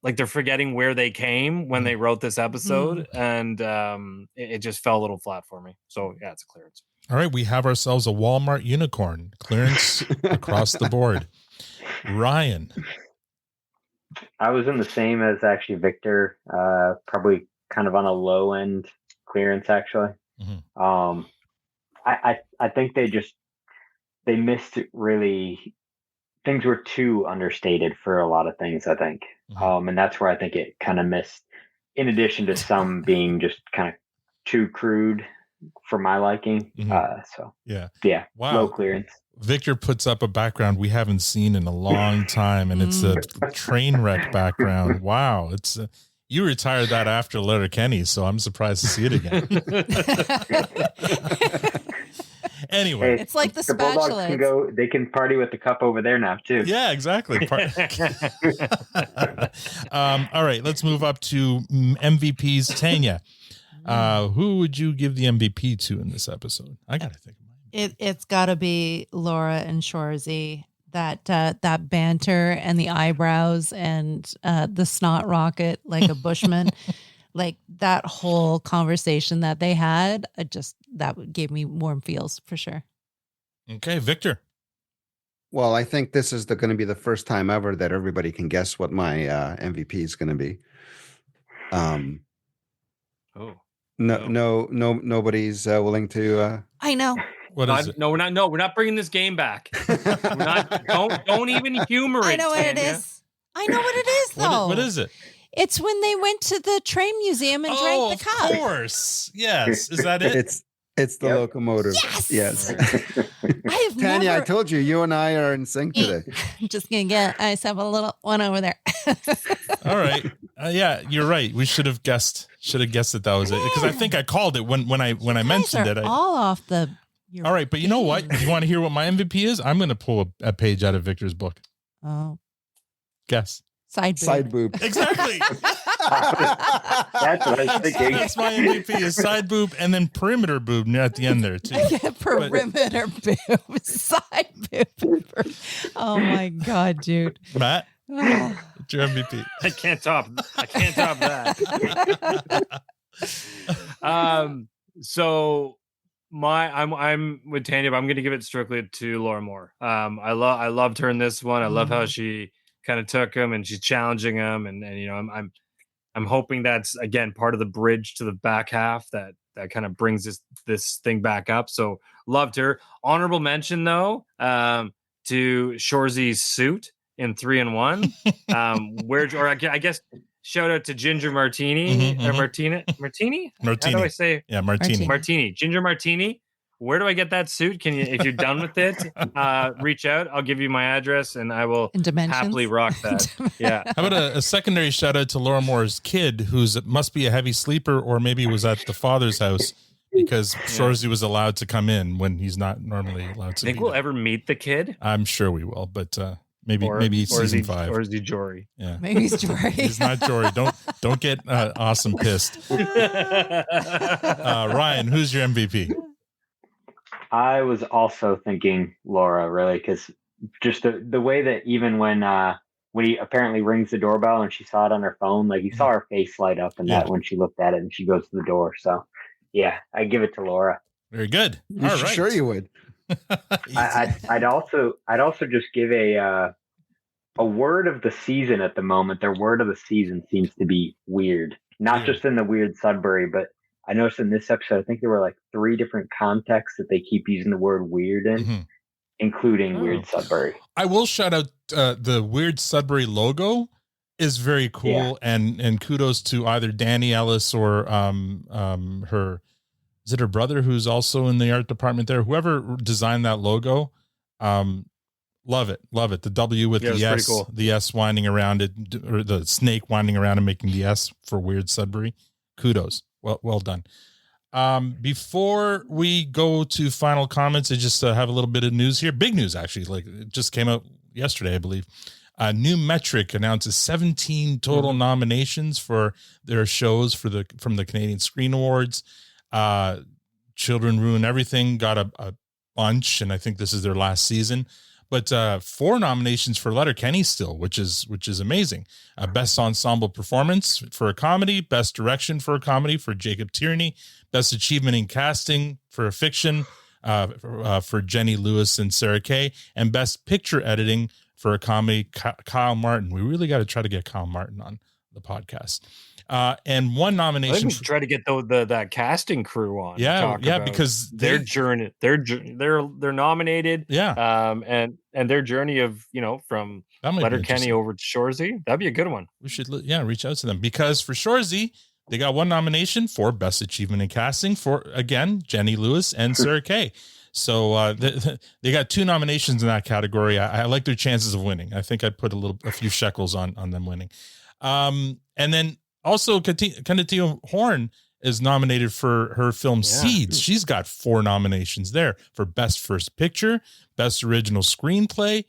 like they're forgetting where they came when they wrote this episode, and it just fell a little flat for me. So yeah, it's a clearance. All right, we have ourselves a Walmart unicorn clearance across the board. Ryan, I was in the same as actually Victor. Probably kind of on a low end clearance actually. I think they missed really. Things were too understated for a lot of things, I think. And that's where I think it kind of missed, in addition to some being just kind of too crude for my liking. So yeah, wow. Low clearance. Victor puts up a background we haven't seen in a long time, and it's a train wreck background. Wow. It's you retired that after Letterkenny, so I'm surprised to see it again. Anyway, Hey, it's like the Bulldogs can go. They can party with the cup over there now too. Yeah, exactly. All right, let's move up to MVPs. Tanya, who would you give the MVP to in this episode? I gotta think. It's got to be Laura and Shoresy. That banter and the eyebrows and the snot rocket like a Bushman. Like that whole conversation that they had, that gave me warm feels for sure. Okay, Victor. Well, I think this is going to be the first time ever that everybody can guess what my MVP is going to be. Nobody's willing to. I know. What is it? No, we're not. No, we're not bringing this game back. We're not. Don't even humor it. I know what it is. I know what it is, though. What is it? It's when they went to the train museum and drank the cup. Of course. Yes. Is that it? It's the locomotive. Yes. Tanya, I told you, you and I are in sync today. I'm just going to get myself a little one over there. All right. Yeah, you're right. We should have guessed that was it. Because I think I called it when I mentioned it. All off the. All right. But you know what? You want to hear what my MVP is? I'm going to pull a page out of Victor's book. Oh. Guess. Side boob. Exactly. That's what I was thinking. That's my MVP is side boob and then perimeter boob near at the end there too. Perimeter boob, side boob. Oh my God, dude. Matt, what's your MVP? I can't top that. So I'm with Tanya, but I'm going to give it strictly to Laura Moore. I loved her in this one. I love how she kind of took him and she's challenging him, and you know I'm hoping that's again part of the bridge to the back half that kind of brings this thing back up. So loved her. Honorable mention though to Shoresy's suit in 3 and 1. I guess shout out to Ginger Martini Martini. How do I say? Yeah, Martini. Ginger Martini. Where do I get that suit? Can you, if you're done with it, reach out. I'll give you my address and I will happily rock that. Yeah. How about a secondary shout out to Laura Moore's kid, must be a heavy sleeper, or maybe was at the father's house because Shoresy was allowed to come in when he's not normally allowed to. Think we'll ever meet the kid? I'm sure we will, but maybe season 5. Or is he Jory? Yeah. Maybe he's Jory. He's not Jory. Don't get awesome pissed. Ryan, who's your MVP? I was also thinking Laura, really, because just the way that even when he apparently rings the doorbell and she saw it on her phone, like you saw her face light up and that when she looked at it and she goes to the door. So yeah, I give it to Laura. Very good. All right. Sure you would. I'd also just give a word of the season at the moment. Their word of the season seems to be weird, not just in the weird Sudbury, but I noticed in this episode, I think there were like 3 different contexts that they keep using the word weird in, including weird Sudbury. I will shout out the weird Sudbury logo is very cool, and kudos to either Danny Ellis or her brother who's also in the art department there. Whoever designed that logo, Love it. The W with the S, cool. the S winding around it, or the snake winding around and making the S for Weird Sudbury. Kudos. Well done. Before we go to final comments, I just have a little bit of news here. Big news, actually. Like, it just came out yesterday, I believe. New Metric announces 17 total nominations for their shows from the Canadian Screen Awards. Children Ruin Everything got a bunch, and I think this is their last season. But 4 nominations for Letterkenny still, which is amazing. Best Ensemble Performance for a Comedy, Best Direction for a Comedy for Jacob Tierney, Best Achievement in Casting for a Fiction for Jenny Lewis and Sarah Kay, and Best Picture Editing for a Comedy, Kyle Martin. We really got to try to get Kyle Martin on the podcast. And one nomination. I think we should try to get that casting crew on. Yeah, because their journey, they're nominated. Yeah, and their journey of from Letterkenny over to Shoresy, that'd be a good one. We should reach out to them, because for Shoresy they got one nomination for Best Achievement in Casting for, again, Jenny Lewis and Sarah Kay. So they got 2 nominations in that category. I like their chances of winning. I think I'd put a few shekels on them winning. And then also Candido Horn is nominated for her film Seeds. She's got 4 nominations there for Best First Picture, Best Original Screenplay,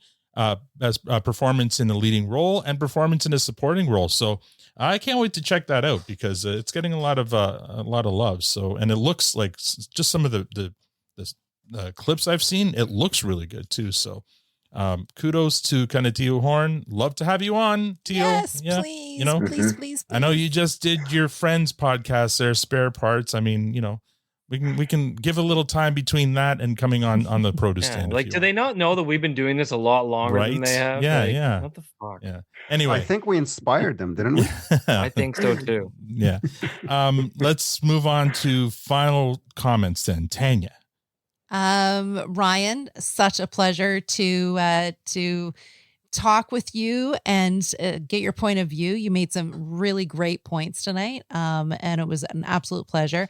Best Performance in a Leading Role, and Performance in a Supporting Role. So I can't wait to check that out, because it's getting a lot of love. So, and it looks like, just some of the clips I've seen, it looks really good too. So kudos to Candido Horn. Love to have you on, Tio. Yes, please, please. I know you just did your friend's podcast there, Spare Parts. I mean, we can give a little time between that and coming on the produce stand. Like, do they not know that we've been doing this a lot longer than they have? Yeah. What the fuck? Yeah. Anyway, I think we inspired them, didn't we? I think so too. Yeah. Let's move on to final comments then. Tanya. Ryan, such a pleasure to talk with you and get your point of view. You made some really great points tonight, and it was an absolute pleasure.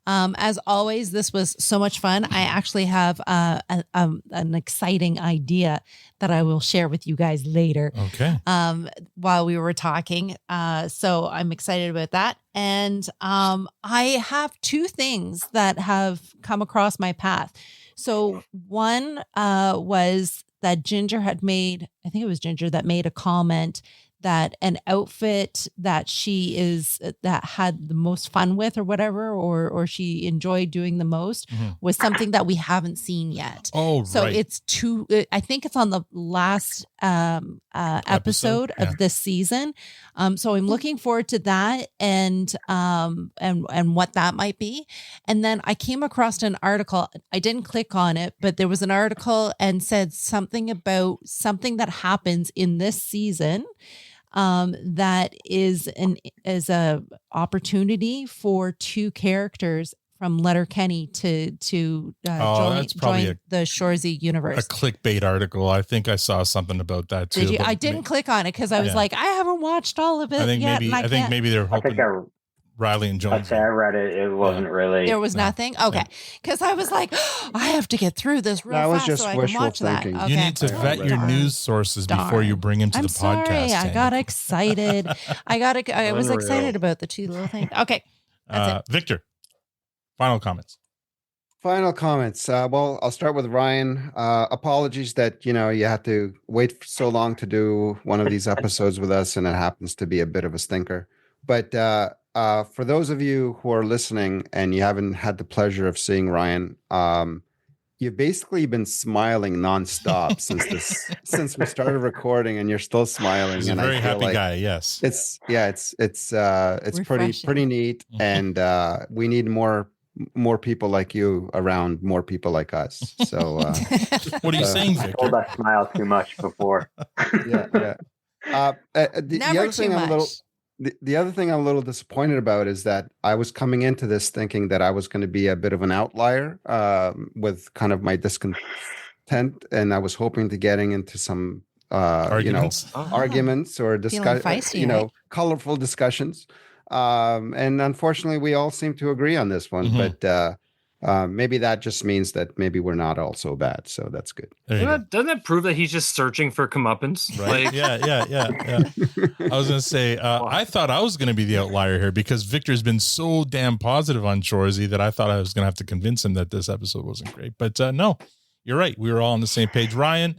As always, this was so much fun. I actually have an exciting idea that I will share with you guys later. Okay. While we were talking, so I'm excited about that. And I have 2 things that have come across my path. So one was that Ginger had made, I think it was Ginger that made a comment that an outfit that that had the most fun with, or whatever, or she enjoyed doing the most, was something that we haven't seen yet. Oh, so right. it's I think it's on the last episode of this season. So I'm looking forward to that and what that might be. And then I came across an article. I didn't click on it, but there was an article and said something about something that happens in this season that is a opportunity for 2 characters from Letterkenny to join the Shoresy universe. A clickbait article. I think I saw something about that too. Did you? I didn't click on it because I was like, I haven't watched all of it yet. I think maybe they're hoping Riley and Jones. I read it. It wasn't really. There was nothing. Okay, because I was like, I have to get through this real fast just so I can watch thinking. that. Okay. You need to vet your news sources before you bring him to the podcast. I got excited. I was excited about the 2 little things. Okay, that's it. Victor, final comments. Final comments. Well, I'll start with Ryan. Apologies that you had to wait so long to do one of these episodes with us, and it happens to be a bit of a stinker. But for those of you who are listening and you haven't had the pleasure of seeing Ryan, you've basically been smiling nonstop since we started recording, and you're still smiling. He's a very happy guy. Yes, it's pretty neat, and we need more people like you around more people like us. So what are you saying, Victor? I told that smile too much before. Yeah. The other thing I'm a little disappointed about is that I was coming into this thinking that I was going to be a bit of an outlier with kind of my discontent, and I was hoping to getting into some arguments or discussion, colorful discussions. And unfortunately, we all seem to agree on this one. But maybe that just means that maybe we're not all so bad. So that's good. Doesn't that prove that he's just searching for comeuppance? Right. Like, Yeah. I was going to say, I thought I was going to be the outlier here because Victor's been so damn positive on Shoresy that I thought I was going to have to convince him that this episode wasn't great. But no, you're right. We were all on the same page. Ryan,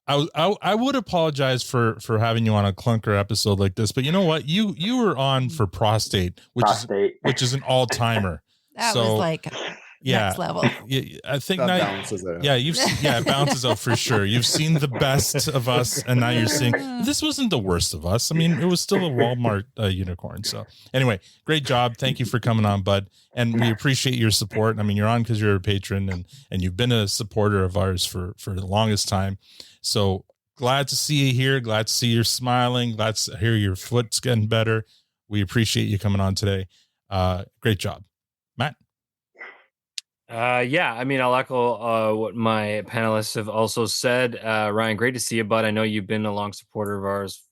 I would apologize for having you on a clunker episode like this, but you know what? You were on for prostate, which is an all timer. That was like next level. I think That now, balances it out. it balances out for sure. You've seen the best of us, and now you're seeing this wasn't the worst of us. I mean, it was still a Walmart unicorn. So anyway, great job. Thank you for coming on, bud, and we appreciate your support. I mean, you're on because you're a patron, and you've been a supporter of ours for the longest time. So glad to see you here. Glad to see you're smiling. Glad to hear your foot's getting better. We appreciate you coming on today. Great job, Matt. Yeah, I mean, I'll echo what my panelists have also said. Ryan, great to see you, bud. I know you've been a long supporter of ours,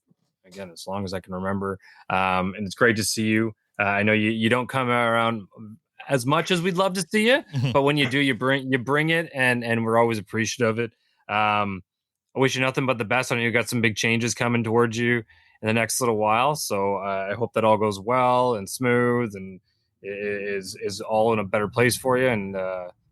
again, as long as I can remember. And it's great to see you. I know you don't come around as much as we'd love to see you, but when you do, you bring it, and we're always appreciative of it. I wish you nothing but the best. I know you got some big changes coming towards you in the next little while, so I hope that all goes well and smooth and is all in a better place for you, and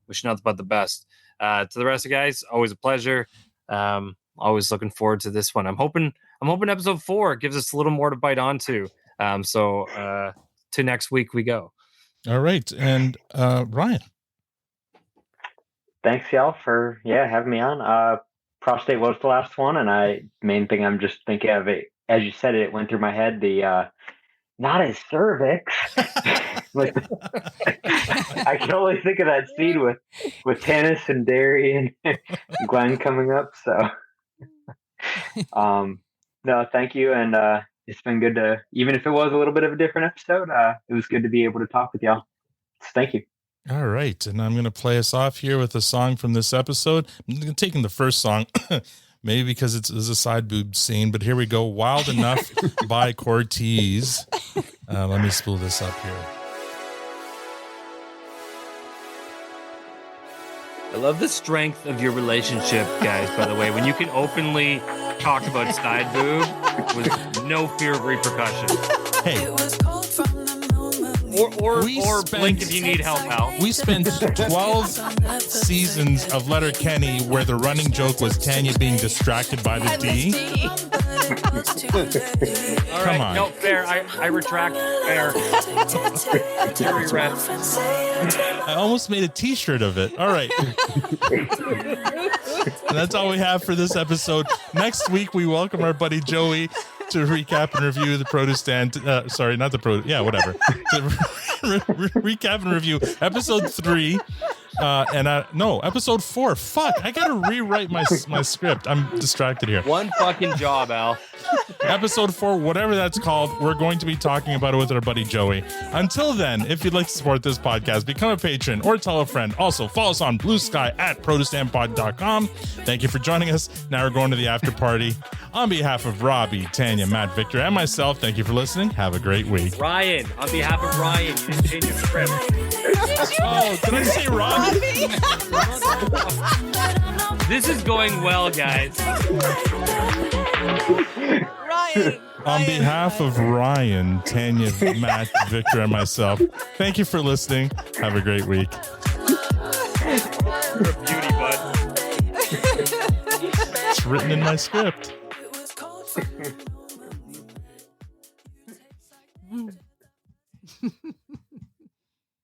wish you nothing but the best. To the rest of the guys, always a pleasure. Always looking forward to this one. I'm hoping episode 4 gives us a little more to bite onto. So to next week we go. All right, and Ryan. Thanks, y'all, for having me on. Prostate was the last one, and main thing I'm just thinking of it as you said it went through my head. The not his cervix. Like, I can only think of that scene with Tannis and Derry and Glenn coming up. So, no, thank you, and it's been good to, even if it was a little bit of a different episode, it was good to be able to talk with y'all. So thank you. All right, and I'm going to play us off here with a song from this episode. I'm taking the first song, maybe because it's a side boob scene, but here we go. Wild Enough by Cortez. Let me spool this up here. I love the strength of your relationship, guys, by the way, when you can openly talk about side boob with no fear of repercussion. Hey. Or blink if you need help out. We spent 12 seasons of Letterkenny where the running joke was Tanya being distracted by the D. All right, Come on. No, fair. I retract. Fair. I almost made a t-shirt of it. All right. And that's all we have for this episode. Next week, we welcome our buddy Joey to recap and review the Produce Stand. Sorry, not the Produce. Yeah, whatever. To recap and review episode 3. Episode 4. Fuck, I gotta rewrite my script. I'm distracted here. One fucking job, Al. Episode 4, whatever that's called, we're going to be talking about it with our buddy Joey. Until then, if you'd like to support this podcast, become a patron or tell a friend. Also, follow us on Blue Sky at protestantpod.com. Thank you for joining us. Now we're going to the after party. On behalf of Robbie, Tanya, Matt, Victor, and myself, thank you for listening. Have a great week. Ryan, on behalf of Ryan, you didn't change your script. Oh, did I say Robbie? This is going well, guys. Ryan. On behalf of Ryan, Tanya, Matt, Victor, and myself, thank you for listening. Have a great week. You're a beauty, bud. It's written in my script.